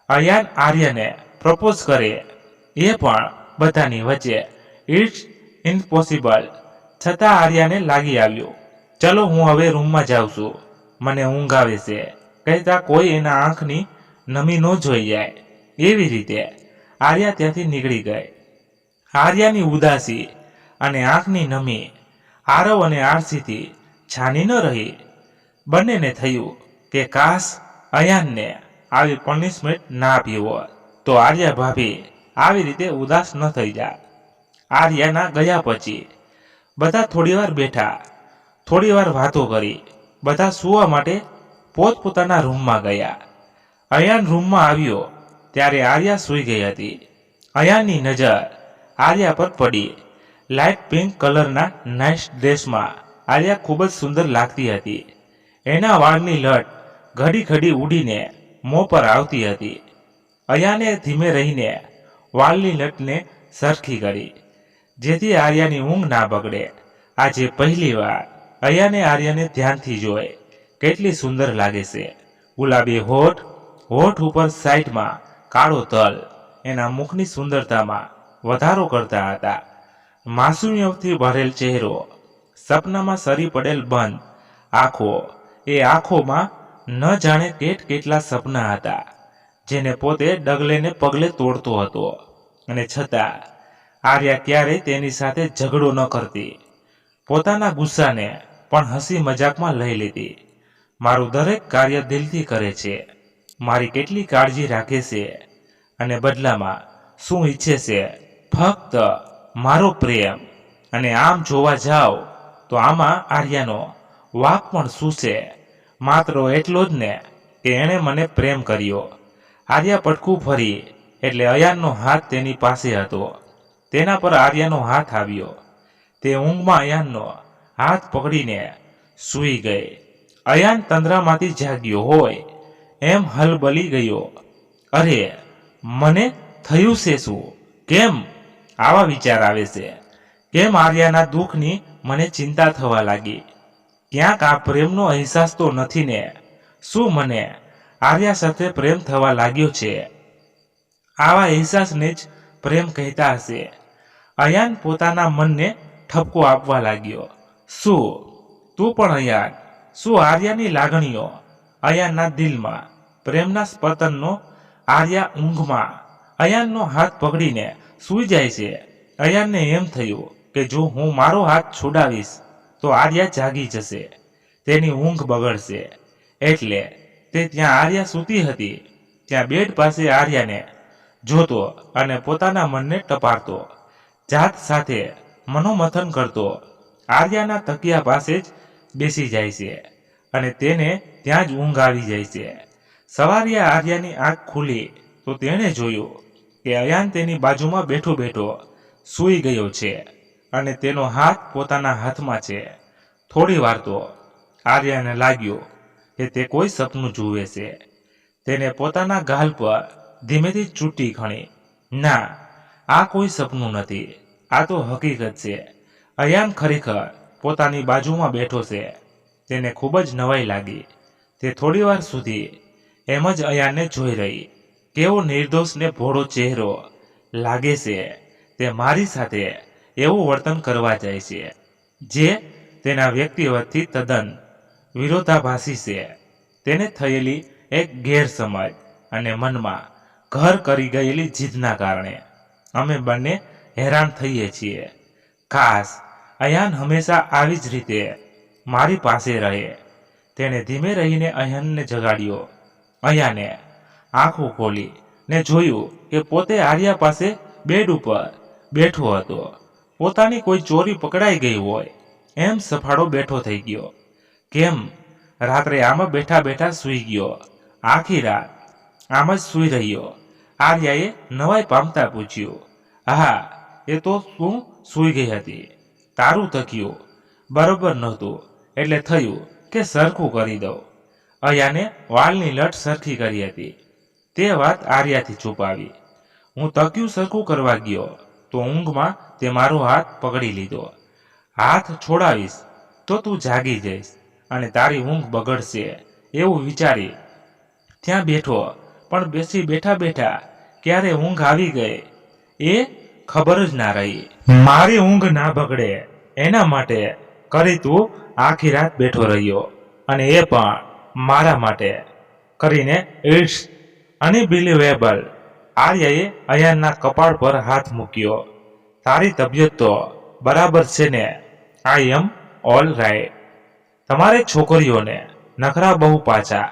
[SPEAKER 1] અયાન આર્યને પ્રપોઝ કરે એ પણ બધાની વચ્ચે. It's impossible. છતાં આર્યાને લાગી આવ્યું, ચલો હું હવે રૂમમાં જાઉં છું, મને ઊંઘ આવે છે, કહેતા કોઈ એના આંખની નમી ન જોઈ જાય એવી રીતે આર્યા ત્યાંથી નીકળી ગઈ. આર્યાની ઉદાસી અને આંખની નમી આરવ અને આરસીથી છાની ન રહી. બંનેને થયું કે કાશ અયાનને આવી પનિશમેન્ટ ના આપી હોત તો આર્યા ભાભી આવી રીતે ઉદાસ ન થઈ જાય. આર્યાના ગયા પછી બધા થોડીવાર બેઠા, થોડીવાર વાતો કરી. બધા સૂવા માટે પોતપોતાના રૂમમાં ગયા. અયાન રૂમમાં આવ્યો ત્યારે આર્યા સૂઈ ગઈ હતી. અયાનની નજર આર્યા પર પડી. લાઇટ પિંક કલરના નાઇસ ડ્રેસમાં આર્યા ખૂબ જ સુંદર લાગતી હતી. એના વાળની લટ ઘડી ઘડી ઉડીને મોં પર આવતી હતી. અયાને ધીમે રહીને વાળની લટને સરખી કરી જેથી આર્યાની ઊંઘ ના બગડે. આજે પહેલી વાર અયાને આર્યાને ધ્યાનથી જોઈ. કેટલી સુંદર લાગે છે. ગુલાબી હોઠ, હોઠ ઉપર સાઈડમાં કાળો તલ એના મુખની સુંદરતામાં વધારો કરતા હતા. માસુમિયતથી ભરેલ ચહેરો, સપનામાં સરી પડેલ બંધ આંખો. એ આંખોમાં ન જાણે કેટલા સપના હતા જેને પોતે ડગલે ને પગલે તોડતો હતો. અને છતાં આર્યા ક્યારેય તેની સાથે ઝઘડો ન કરતી. પોતાના ગુસ્સાને પણ હસી મજાકમાં લઈ લીધી. મારું દરેક કાર્ય દિલથી કરે છે, મારી કેટલી કાળજી રાખે છે અને બદલામાં શું ઈચ્છે છે? ફક્ત મારો પ્રેમ. અને આમ જોવા જાઓ તો આમાં આર્યાનો વાંક પણ શું છે? માત્ર એટલો જ ને કે એણે મને પ્રેમ કર્યો. આર્યા પડખું ફરી એટલે અયાનનો હાથ તેની પાસે હતો. તેના પર આર્યાનો હાથ આવ્યો. તે ઊંઘમાં અયાનનો હાથ પકડીને સૂઈ ગઈ. અયાન તંદ્રામાંથી જાગ્યો હોય એમ હલબલી ગયો. અરે મને થયું છે શું? કેમ આવા વિચાર આવે છે? કેમ આર્યાના દુઃખની મને ચિંતા થવા લાગી? ક્યાંક આ પ્રેમનો અહેસાસ તો નથી ને? શું મને આર્યા સાથે પ્રેમ થવા લાગ્યો છે? આવા અહેસાસને જ પ્રેમ કહેતા હશે. અયાન પોતાના મનને ઠપકો આપવા લાગ્યો. શું તું પણ અયાન? શું આર્યાની લાગણીઓ અયાનના દિલમાં પ્રેમના સ્પંદનનો? આર્યા ઊંઘમાં અયાનનો હાથ પકડીને સૂઈ જાય છે. અયાનને એમ થયું કે જો હું મારો હાથ છોડાવીશ તો આર્યા જાગી જશે, તેની ઊંઘ બગડશે. એટલે તે ત્યાં આર્યા સૂતી હતી ત્યાં બેડ પાસે આર્યાને જોતો અને પોતાના મનને ટપારતો, જાત સાથે મનોમથન કરતો. આર્યાના તકિયા પાસે જ બેસી જાય છે અને તેને ત્યાં જ ઊંઘ આવી જાય છે. સવારે આર્યાની આંખ ખુલી તો તેણે જોયું કે અયાન તેની બાજુમાં બેઠો બેઠો સૂઈ ગયો છે અને તેનો હાથ પોતાના હાથમાં છે. થોડી વાર તો આર્યાને લાગ્યું કે તે કોઈ સપનું જુએ છે. તેને પોતાના ગાલ પર ધીમેથી ચૂંટી ખણી. ના, આ કોઈ સપનું નથી, આ તો હકીકત છે. અયાન ખરેખર પોતાની બાજુમાં બેઠો છે. તેને ખૂબ જ નવાઈ લાગી. તે થોડીવાર સુધી એમ જ અયાનને જોઈ રહી. કેવો નિર્દોષ ને ભોળો ચહેરો લાગે છે. તે મારી સાથે એવું વર્તન કરવા જાય છે જે તેના વ્યક્તિત્વથી તદ્દન વિરોધાભાસી છે. તેને થયેલી એક ગેરસમજ અને મનમાં ઘર કરી ગયેલી જીદના કારણે અમે બંને હેરાન થઈએ છીએ. ખાસ અયાન હંમેશા આવી જ રીતે મારી પાસે રહે. તેણે ધીમે રહીને અયાનને જગાડ્યો. અયાને આંખો ખોલી ને જોયું કે પોતે આર્યા પાસે બેડ ઉપર બેઠો હતો. પોતાની કોઈ ચોરી પકડાઈ ગઈ હોય એમ સફાળો બેઠો થઈ ગયો. કેમ રાત્રે આમ બેઠા બેઠા સૂઈ ગયો? આખી રાત આમ જ સૂઈ રહ્યો? આર્યાએ નવાઈ પામતા પૂછ્યું. હા, એ તો તું સૂઈ ગઈ હતી. તારું તકિયું બરોબર નહોતું એટલે થયું કે સરખું કરી દઉં. અયાને વાળની લટ સરખી કરી હતી. તે વાત આર્યાથી છુપાવી. હું તકિયું સરખું કરવા ગયો તો ઊંઘમાં તે મારો હાથ પકડી લીધો. હાથ છોડાવીશ તો તું જાગી જઈશ અને તારી ઊંઘ બગડશે એવું વિચારી ત્યાં બેઠો, પણ બેઠા બેઠા ક્યારે ઊંઘ આવી ગઈ એ ખબર જ ના રહી. મારી ઊંઘ ના બગડે એના માટે કરી તું આખી રાત બેઠો રહ્યો, અને એ પણ મારા માટે કરીને. It's unbelievable. આર્યાએ અયાનના કપાળ પર હાથ મૂક્યો. તારી તબિયત તો બરાબર છે ને? આઈ એમ ઓલ રાઈટ. તમારે છોકરીઓને નખરા બહુ પાછા.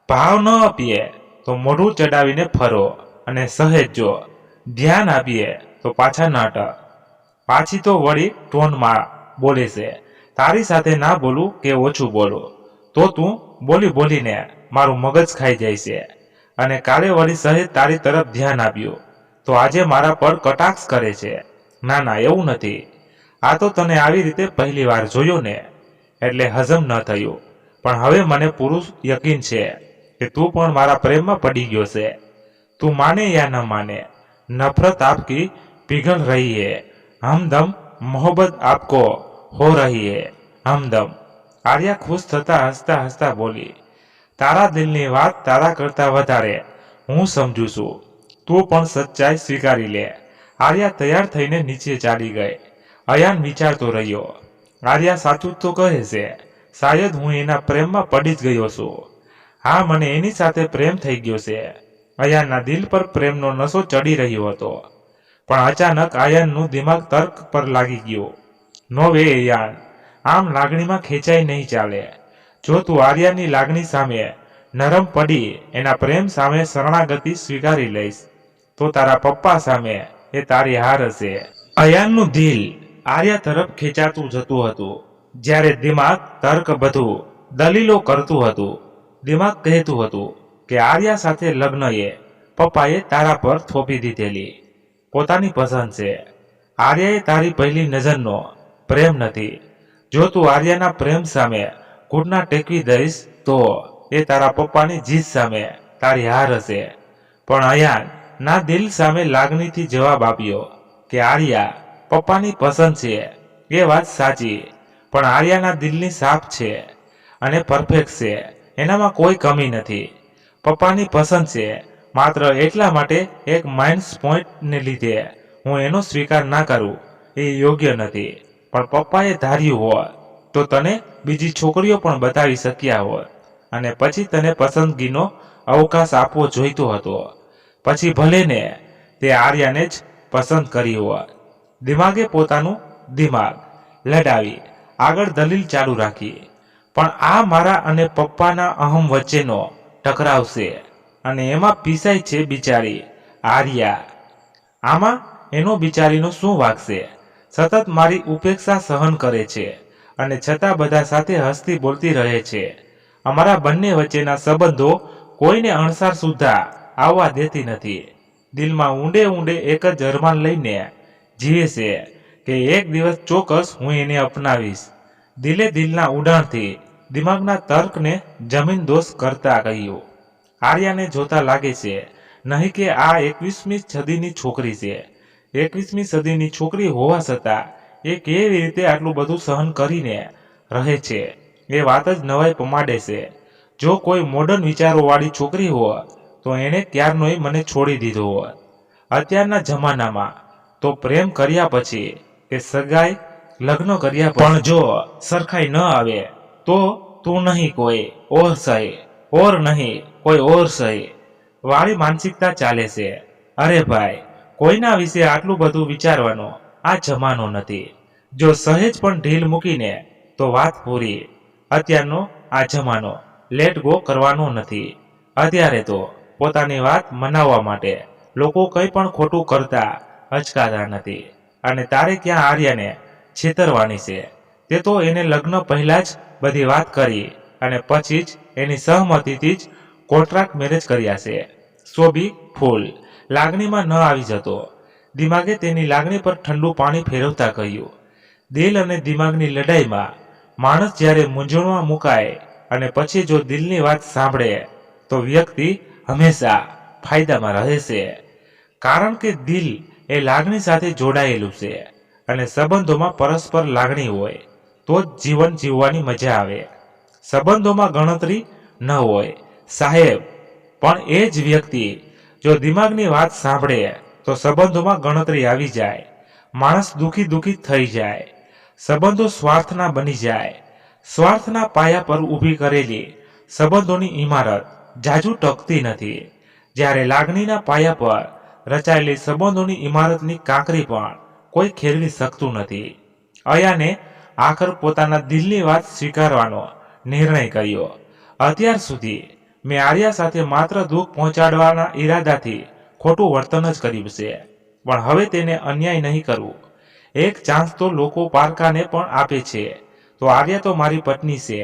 [SPEAKER 1] ભાવ ન આપીએ તો મોઢું ચડાવીને ફરો, અને સહેજ જો ધ્યાન આપીએ તો પાછા નાટક. પાછી તો વળી ટોનમાં બોલે છે. તારી સાથે ના બોલું કે ઓછું બોલું તો તું બોલી બોલીને મારું મગજ ખાઈ જાય છે. અને કાલે વળી સહેજ તારી તરફ ધ્યાન આપ્યું તો આજે મારા પર કટાક્ષ કરે છે. ના ના, એવું નથી. આ તો તને આવી રીતે પહેલી વાર જોયો ને એટલે હજમ ન થયું, પણ હવે મને પૂરું યકીન છે કે તું પણ મારા પ્રેમમાં પડી ગયો છે. તું માને યા ન માને, નફરત આપકી पिघल रही है, हमदम मोहब्बत आपको हो रही है, हमदम. આર્યા ખુશ થતા હસતા હસતા બોલી. તારા દિલની વાત તારા કરતા વધારે હું સમજુ છું. તું પણ સચ્ચાઈ સ્વીકારી લે. આર્યા તૈયાર થઈને નીચે ચાલી ગઈ. અયાન વિચારતો રહ્યો. આર્યા સાચું તો કહે છે. શાયદ હું એના પ્રેમમાં પડી જ ગયો છું. હા, મને એની સાથે પ્રેમ થઈ ગયો છે. અયાનના દિલ પર પ્રેમનો નશો ચડી રહ્યો હતો. પણ અચાનક આયાનનું દિમાગ તર્ક પર લાગી ગયું. નો વે અયાન, આમ લાગણીમાં ખેંચાઈ નહીં ચાલે. જો તું આર્યાની લાગણી સામે નરમ પડી એના પ્રેમ સામે શરણાગતિ સ્વીકારી લઈશ તો તારા પપ્પા સામે એ તારી હાર હશે. અયાનનું દિલ આર્યા તરફ ખેંચાતું જતું હતું, જ્યારે દિમાગ તર્ક બધું દલીલો કરતું હતું. દિમાગ કહેતું હતું કે આર્યા સાથે લગ્ન એ પપ્પાએ તારા પર થોપી દીધેલી પોતાની પસંદ છે. આર્યાએ તારી પહેલી નજરનો પ્રેમ નથી. જો તું આર્યાના પ્રેમ સામે ઘૂંટણા ટેકવી દઈશ તો એ તારા પપ્પાની જીત સામે તારી હાર હશે. પણ અયાન ના દિલ સામે લાગણીથી જવાબ આપ્યો કે આર્યા પપ્પાની પસંદ છે એ વાત સાચી, પણ આર્યાના દિલની સાફ છે અને પરફેક્ટ છે. એનામાં કોઈ કમી નથી. પપ્પાની પસંદ છે માત્ર એટલા માટે એક માઇનસ પોઈન્ટને લીધે હું એનો સ્વીકાર ના કરું એ યોગ્ય નથી. પણ પપ્પાએ ધાર્યું હોત તો તને બીજી છોકરીઓ પણ બતાવી શક્યા હોત, અને પછી તને પસંદગીનો અવકાશ આપવો જોઈતો હતો. પછી ભલે ને તે આર્યાને જ પસંદ કરી હોત. દિમાગે પોતાનું દિમાગ લડાવી આગળ દલીલ ચાલુ રાખી. પણ આ મારા અને પપ્પાના અહમ વચ્ચેનો ટકરાવ છે, અને એમાં પીસાય છે બિચારી આર્યા. આમાં એનો બિચારીનો શું વાંક છે? સતત મારી ઉપેક્ષા સહન કરે છે અને છતાં બધા સાથે હસતી બોલતી રહે છે. અમારા બંને વચ્ચેના સંબંધો કોઈને અણસાર સુદ્ધા આવવા દેતી નથી. દિલમાં ઊંડે ઊંડે એક જ અરમાન લઈને જીવે છે કે એક દિવસ ચોક્કસ હું એને અપનાવીશ. દિલે દિલના ઉડાણથી દિમાગના તર્કને જમીન દોષ કરતા કહ્યું. આર્યાને જોતા લાગે છે નહીં કે આ 21મી સદીની છોકરી છે. 21મી સદીની છોકરી હોવા છતાં એ કેવી રીતે આટલું બધું સહન કરીને રહે છે એ વાત જ નવાઈ પમાડે છે. જો કોઈ મોડર્ન વિચારોવાળી છોકરી હોત તો એણે ક્યારનોય મને છોડી દીધો હોત. અત્યારના જમાનામાં તો પ્રેમ કર્યા પછી કે સગાઈ લગ્ન કર્યા પણ જો સરખાઈ ન આવે તો તું નહીં કોઈ ઓર સહી, ઓર નહીં કોઈ ઓર સહી વાળી માનસિકતા ચાલે છે. અરે ભાઈ, કોઈના વિશે આટલું બધું વિચારવાનો આ જમાનો નથી. જો સહેજ પણ ઢીલ મૂકીને તો વાત પૂરી. અત્યારનો આ જમાનો લેટ ગો કરવાનો નથી. અત્યારે તો પોતાની વાત મનાવવા માટે લોકો કંઈ પણ ખોટું કરતા અચકાતા નથી. અને તારે ક્યાં આર્યાને છેતરવાની છે? તે તો એને લગ્ન પહેલા જ બધી વાત કરી અને પછી જ એની સહમતિથી જ કોન્ટ્રાક્ટ મેરેજ કર્યા છે. સોબી ફૂલ લાગણીમાં ન આવી જતો. દિમાગે તેની લાગણી પર ઠંડુ પાણી ફેરવતા કહ્યું. દિલ અને દિમાગની લડાઈમાં માણસ જ્યારે મૂંઝવણમાં મુકાય અને પછી જો દિલની વાત સાંભળે તો વ્યક્તિ હંમેશા ફાયદામાં રહે છે, કારણ કે દિલ એ લાગણી સાથે જોડાયેલું છે અને સંબંધોમાં પરસ્પર લાગણી હોય તો જ જીવન જીવવાની મજા આવે. સંબંધોમાં ગણતરી ન હોય સાહેબ, પણ એ જ વ્યક્તિ જો દિમાગની વાત સાંભળે તો સંબંધોમાં ગણતરી આવી જાય. માણસ દુઃખી થઈ જાય. સંબંધો સ્વાર્થના બની જાય. સ્વાર્થના પાયા પર ઊભી કરેલી સંબંધોની ઇમારત જાજુ ટકતી નથી, જ્યારે લાગણીના પાયા પર રચાયેલી સંબંધોની ઇમારતની કાંકરી પણ કોઈ ખેરવી શકતું નથી. અયાને આખર પોતાના દિલની વાત સ્વીકારવાનો નિર્ણય કર્યો. અત્યાર સુધી મેં આર્યા સાથે માત્ર દુઃખ પહોંચાડવાના ઈરાદાથી ખોટું વર્તન જ કર્યું છે, પણ હવે તેને અન્યાય નહીં કરવું. એક ચાન્સ તો લોકો પારકાને પણ આપે છે, તો આર્યા તો મારી પત્ની છે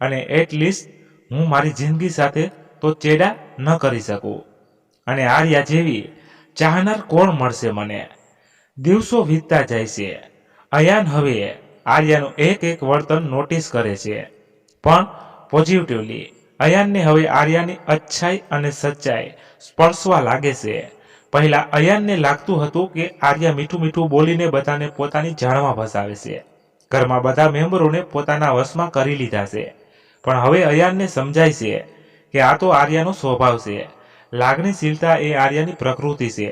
[SPEAKER 1] અને એટલીસ્ટ હું મારી જિંદગી સાથે તો ચેડા ન કરી શકું. અને આર્યા જેવી ચાહનાર કોણ મળશે મને? દિવસો વીતતા જાય છે. અયાન હવે આર્યાનું એક એક વર્તન નોટિસ કરે છે, પણ પોઝિટિવલી. અયાનને હવે આર્યાની અચ્છાઈ અને સચ્ચાઈ સ્પર્શવા લાગે છે. પહેલા અયાનને લાગતું હતું કે આર્યા મીઠું મીઠું બોલીને બધાને પોતાની જાળમાં ફસાવે છે, ઘરમાં બધા મેમ્બરોને પોતાના વશમાં કરી લીધા છે. પણ હવે અયાનને સમજાય છે કે આ તો આર્યાનો સ્વભાવ છે. લાગણીશીલતા એ આર્યાની પ્રકૃતિ છે.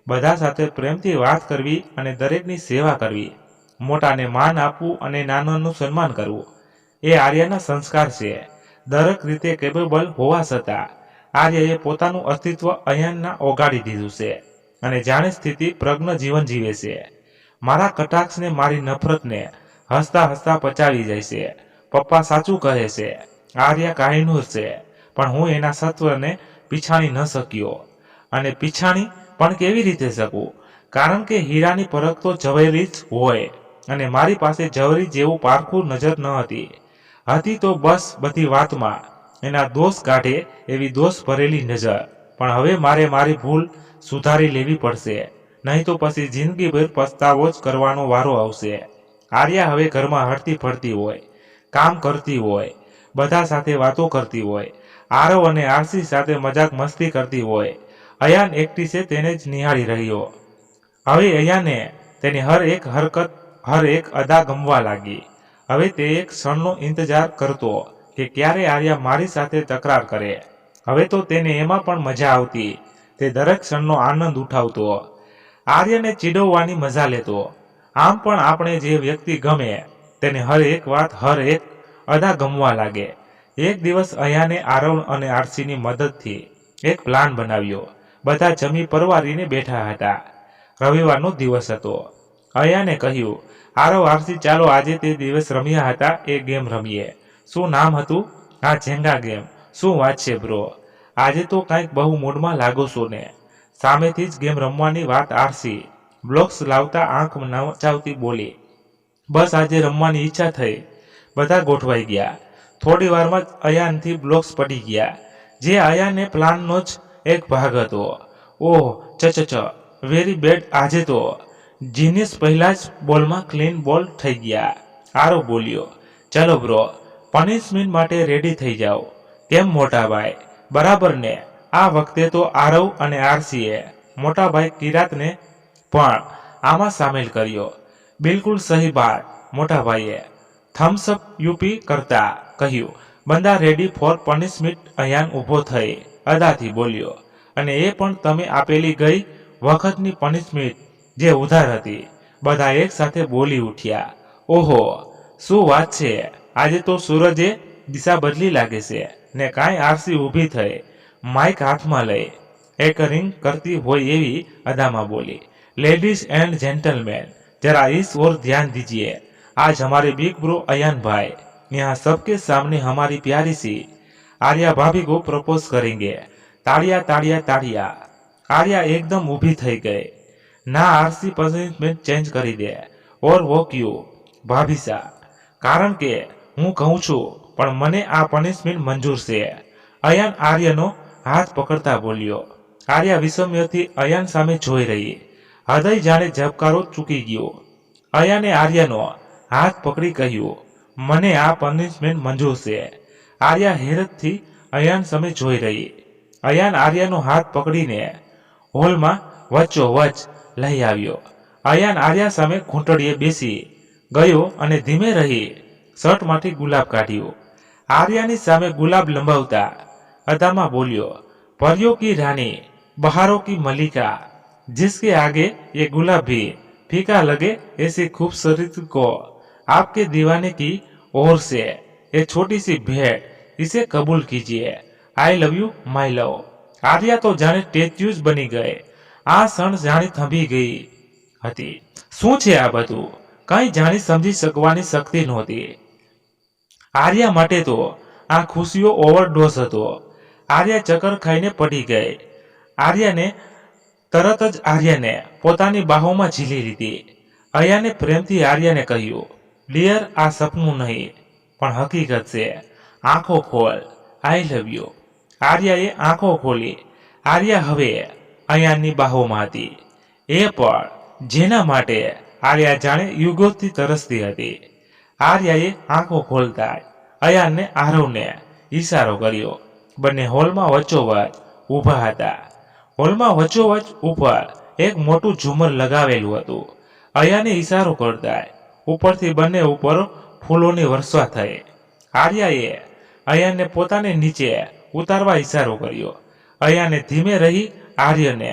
[SPEAKER 1] બધા સાથે પ્રેમથી વાત કરવી અને દરેકની સેવા કરવી, મોટાને માન આપવું અને નાનાનું સન્માન કરવું એ આર્યાના સંસ્કાર છે. દરેક રીતે કેપેબલ હોવા છતાં આર્યાએ પોતાનું અસ્તિત્વ અયાનના ઓગાળી દીધું છે અને જાણે સ્થિતિ પ્રજ્ઞ જીવન જીવે છે. મારા કટાક્ષને, મારી નફરતને હસતા હસતા પચાવી જાય છે. પપ્પા સાચું કહે છે, આર્યા કાયનૂર છે, પણ હું એના સત્વને પીછાણી ન શક્યો. અને પીછાણી પણ કેવી રીતે શકું? કારણ કે હીરાની પરખ તો ઝવેરી જ હોય અને મારી પાસે ઝવેરી જેવું પારખું નજર ન હતી. હતી તો બસ બધી વાતમાં એના દોષ કાઢે એવી દોષ ભરેલી નજર. પણ હવે મારે મારી ભૂલ સુધારી લેવી પડશે, નહીં તો પછી જિંદગીભર પસ્તાવો જ કરવાનો વારો આવશે. આર્યા હવે ઘરમાં હરતી ફરતી હોય, કામ કરતી હોય, બધા સાથે વાતો કરતી હોય, આરવ અને આરસી સાથે મજાક મસ્તી કરતી હોય. અયાન એકટી છે તેને જ નિહાળી રહ્યો. હવે અયાને તેની હર એક હરકત, હર એક અદા ગમવા લાગી. હવે તે એક ક્ષણનો ઇંતજાર કરતો કે ક્યારે આર્યા મારી સાથે તકરાર કરે. હવે તો તેને એમાં પણ મજા આવતી. તે દરેક ક્ષણનો આનંદ ઉઠાવતો, આર્યને ચીડવવાની મજા લેતો. આમ પણ આપણે જે વ્યક્તિ ગમે તેને હર એક વાત, હર એક અદા ગમવા લાગે. એક દિવસ અયાને આરવ અને આરસીની મદદથી એક પ્લાન બનાવ્યો. બધા જમી પરવારીને બેઠા હતા. રવિવારનો દિવસ હતો. અયાને કહ્યું, આરવ, આરસી, ચાલો આજે તે દિવસ રમ્યા હતા એ ગેમ રમીએ. શું નામ હતું? આ જેંગા ગેમ. શું વાત છે બ્રો, આજે તો કંઈક બહુ મૂડમાં લાગો છો ને? સામેથી જ ગેમ રમવાની વાત આરસી બ્લોક્સ લાવતા આંખ નચાવતી બોલી. બસ આજે રમવાની ઈચ્છા થઈ. બધા ગોઠવાઈ ગયા. થોડી વારમાં જ અયાનથી બ્લોક્સ પડી ગયા, જે અયાને પ્લાનનો જ એક ભાગ હતો. ઓહ ચ વેરી બેડ. આજે તો જીનિયસ પહેલા જ બોલમાં ક્લીન બોલ થઈ ગયા. આરો બોલ્યો, ચલો બ્રો, પનિશમેન્ટ માટે રેડી થઈ જાઓ. કેમ મોટાભાઈ? બરાબર ને? આ વખતે તો આરવ અને આરસીએ મોટાભાઈ કિરાતને પણ આમાં સામેલ કર્યો. બિલકુલ સહી બાત, મોટાભાઈએ થમ્સઅપ યુપી કરતા કહ્યું. બંદા રેડી ફોર પનિશમેન્ટ. અયાન ઊભો થઈ અદાથી બોલ્યો, અને એ પણ તમે આપેલી ગઈ વખતની પનિશમેન્ટ જે ઉધાર હતી. બધા એક સાથે બોલી ઉઠ્યા. ઓહો, શું વાત છે! આજે તો સૂરજે દિશા બદલી લાગે છે ને કાંઈ? આરસી ઊભી થઈ માઇક હાથમાં લઈ એકરિંગ કરતી હોય એવી અદામાં બોલી, लेडीज एंड जेंटलमैन, जरा इस ओर ध्यान दीजिए. आज हमारे बिग ब्रो अयान भाई यहाँ सबके सामने हमारी प्यारी सी आर्या भाभी को प्रपोज करेंगे. ताड़िया ताड़िया ताड़िया. आर्या एकदम ઊભી થઈ ગઈ. ના આરસી, પનિશમેન્ટ ચેન્જ કરી દે. ઓર વો ક્યું ભાભીસા? કારણ કે હું કહું છું, પણ મને આ પનિશમેન્ટ મંજૂર છે. અયાન આર્યનો હાથ પકડતા બોલ્યો. આર્યા વિષમ્યથી અયાન સામે જોઈ રહી. હૃદય જાણે ઝબકારો ચૂકી ગયો. અયાને આર્યનો હાથ પકડી કહ્યું, મને આ પનિશમેન્ટ મંજૂર છે. આર્યા હેરતથી અયાન સામે જોઈ રહી. અયાન આર્યાનો હાથ પકડીને હોલમાં વચ્ચોવચ્ચ લઈ આવ્યો. અયાન આર્યા સામે ઘૂંટડીએ બેસી ગયો અને ધીમે રહી શર્ટમાંથી ગુલાબ કાઢ્યું. આર્યાની સામે ગુલાબ લંબાવતા અદામાં બોલ્યો, परियों की रानी, बहारों की मलिका, जिसके आगे ये गुलाब भी फीका लगे ऐसी खूबसूरत को आपके दीवाने की ओर से ये छोटी सी भेंट, इसे कबूल कीजिए. I love you my love. Arya તો જાણે સ્ટેચ્યુ જ બની ગયે. આ ક્ષણ જાણે થંભી ગઈ હતી. શું છે આ બધું? કંઈ જાણી સમજી શકવાની શક્તિ નહોતી. આર્યા માટે તો આ ખુશીઓ ઓવરડોઝ હતો. આર્યા ચક્કર ખાઈને પડી ગઈ. તરત જ આર્યાને પોતાની બાહોમાં ઝીલી લીધી. અયાને પ્રેમથી આર્યાને કહ્યું, ડિયર, આ સપનું નહીં પણ હકીકત છે. આંખો ખોલ, આઈ લવ યુ. આર્યાએ આંખો ખોલી. આર્યા હવે અયાનની બાહોમાં હતી. એ પણ જેના માટે આર્યા જાણે યુગોથી તરસતી હતી. આર્યાએ આંખો ખોલતા અયાનને આરવને ઈશારો કર્યો. બંને હોલમાં વચ્ચોવચ્ચ ઊભા હતા. હોલમાં વચ્ચોવચ્ચ ઉપર એક મોટું ઝુમર લગાવેલું હતું. અયાને ઈશારો કરતા ઉપરથી બંને ઉપર ફૂલોની વર્ષા થઈ. આર્યાએ અયાનને પોતાને નીચે ઉતારવા ઈશારો કર્યો. અયાને ધીમે રહી આર્યને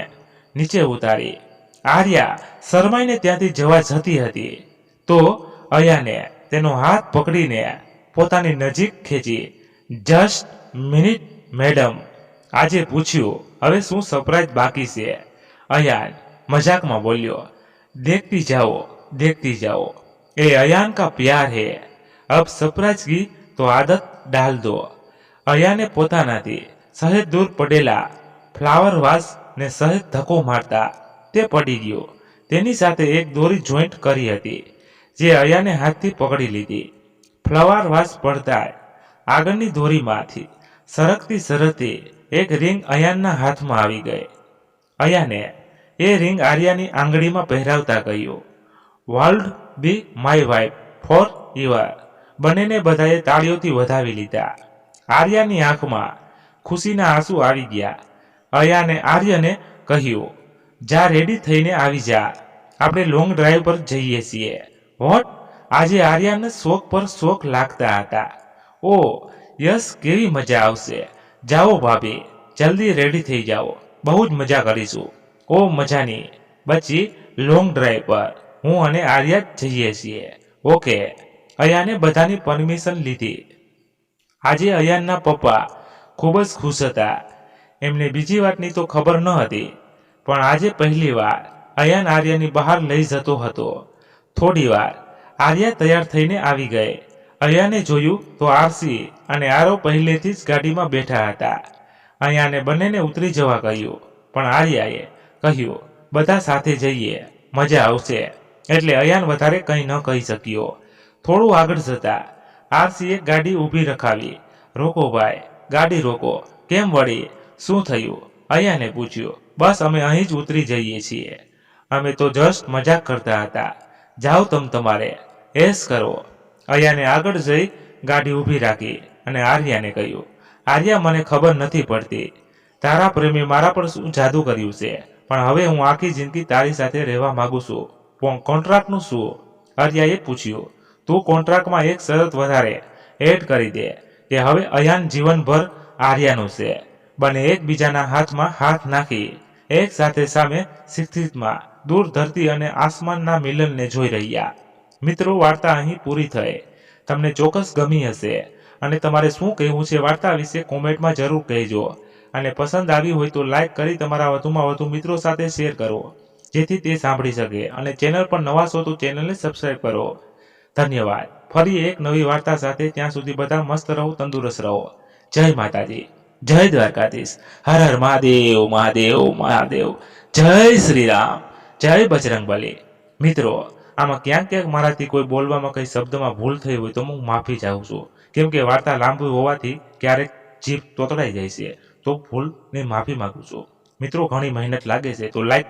[SPEAKER 1] નીચે ઉતારી. આર્યા શરમાઈને ત્યાંથી જવા જતી હતી તો અયાને તેનો હાથ પકડીને પોતાની નજીક ખેંચી. જસ્ટ મિનિટ મેડમ, આજે પૂછ્યું હવે શું સરપ્રાઈઝ બાકી છે? અયાન મજાકમાં બોલ્યો. देखती जाओ देखती जाओ, ये अयान का प्यार है, अब सरप्राइज की तो आदत डाल दो. અયાને પોતાનાથી સહેજ દૂર પડેલા ફ્લાવર વાસ ને સહેજ ધક્કો મારતા તે પડી ગયો. તેની સાથે એક દોરી જોઈન્ટ કરી હતી જે અયાને હાથથી પકડી લીધી. ફ્લાવર વાસ પડતા આગળની દોરીમાંથી સરકતી એક રિંગ અયાનના હાથમાં આવી ગઈ. અયાને એ રિંગ આર્યાની આંગળીમાં પહેરાવતા કહ્યું, would be my wife forever. બંનેને બધાએ તાળીઓથી વધાવી લીધા. આર્યાની આંખમાં ખુશીના આંસુ આવી ગયા. અયાને આર્યને કહ્યું, જા રેડી થઈને આવી જા, આપણે લોંગ ડ્રાઈવ પર જઈએ છીએ. વોટ? આજે આર્યાને શોખ પર શોખ લાગતા હતા. ઓ યસ, કેવી મજા આવશે. જાઓ ભાભી, જલ્દી રેડી થઈ જાઓ, બહુ જ મજા કરીશું. ઓ મજાની બચ્ચી, લોંગ ડ્રાઈવ પર હું અને આર્યા જઈએ છીએ. ઓકે. અયાને બધાની પરમિશન લીધી. આજે અયાનના પપ્પા ખૂબ જ ખુશ હતા. એમને બીજી વાતની તો ખબર ન હતી, પણ આજે પહેલી વાર અયાન આર્યાની બહાર લઈ જતો હતો. થોડી વાર આર્યા તૈયાર થઈને આવી ગઈ. અયાને જોયું તો આરસી અને આરવ પહેલેથી જ ગાડીમાં બેઠા હતા. અયાને બંનેને ઉતરી જવા કહ્યું, પણ આર્યાએ કહ્યું, બધા સાથે જઈએ, મજા આવશે. એટલે અયાન વધારે કંઈ ન કહી શક્યો. થોડું આગળ જતા આરસીએ ગાડી ઊભી રખાવી. રોકો ભાઈ, ગાડી રોકો. કેમ વળી, શું થયું? અયાને પૂછ્યું. બસ અમે અહીં જ ઉતરી જઈએ છીએ, અમે તો જસ્ટ મજાક કરતા હતા. જાઓ તમારે એસ કરો. અયાને આગળ જઈ ગાડી ઊભી રાખી અને આર્યાને કહ્યું, આર્યા, મને ખબર નથી પડતી તારા પ્રેમી મારા પર શું જાદુ કર્યું છે, પણ હવે હું આખી જિંદગી તારી સાથે રહેવા માંગુ છું. પણ કોન્ટ્રાક્ટનું શું? આર્યાએ પૂછ્યું. તું કોન્ટ્રાક્ટમાં એક શરત વધારે એડ કરી દે કે હવે અયાન જીવનભર આર્યાનું છે. બંને એકબીજાના હાથમાં હાથ નાખી એક સાથે સામે શિક્ષિતમાં દૂર ધરતી અને આસમાનના મિલનને જોઈ રહ્યા. મિત્રો, વાર્તા અહીં પૂરી થઈ. તમને ચોક્કસ ગમી હશે અને તમારે શું કહેવું છે વાર્તા વિશે કોમેન્ટમાં જરૂર કહેજો. અને પસંદ આવી હોય તો લાઈક કરી તમારા વધુમાં વધુ મિત્રો સાથે શેર કરો, જેથી તે સાંભળી શકે. અને ચેનલ પર નવા છો તો ચેનલને સબસ્ક્રાઈબ કરો. ધન્યવાદ. ફરી એક નવી વાર્તા સાથે, ત્યાં સુધી બધા મસ્ત રહો, તંદુરસ્ત રહો. જય માતાજી, જય દ્વારકાધીશ. હર હર મહાદેવ, મહાદેવ, મહાદેવ. જય શ્રી રામ, જય બજરંગબલી. મિત્રો, આમાં ક્યાંક મારાથી કોઈ બોલવામાં કંઈ શબ્દમાં ભૂલ થઈ હોય તો હું માફી ચાહું છું, કેમ કે વાર્તા લાંબી હોવાથી ક્યારેક જીભ તોતડાઈ જાય છે, તો ભૂલની માફી માંગુ છું. મિત્રો, ઘણી મહેનત લાગે છે તો લાઈક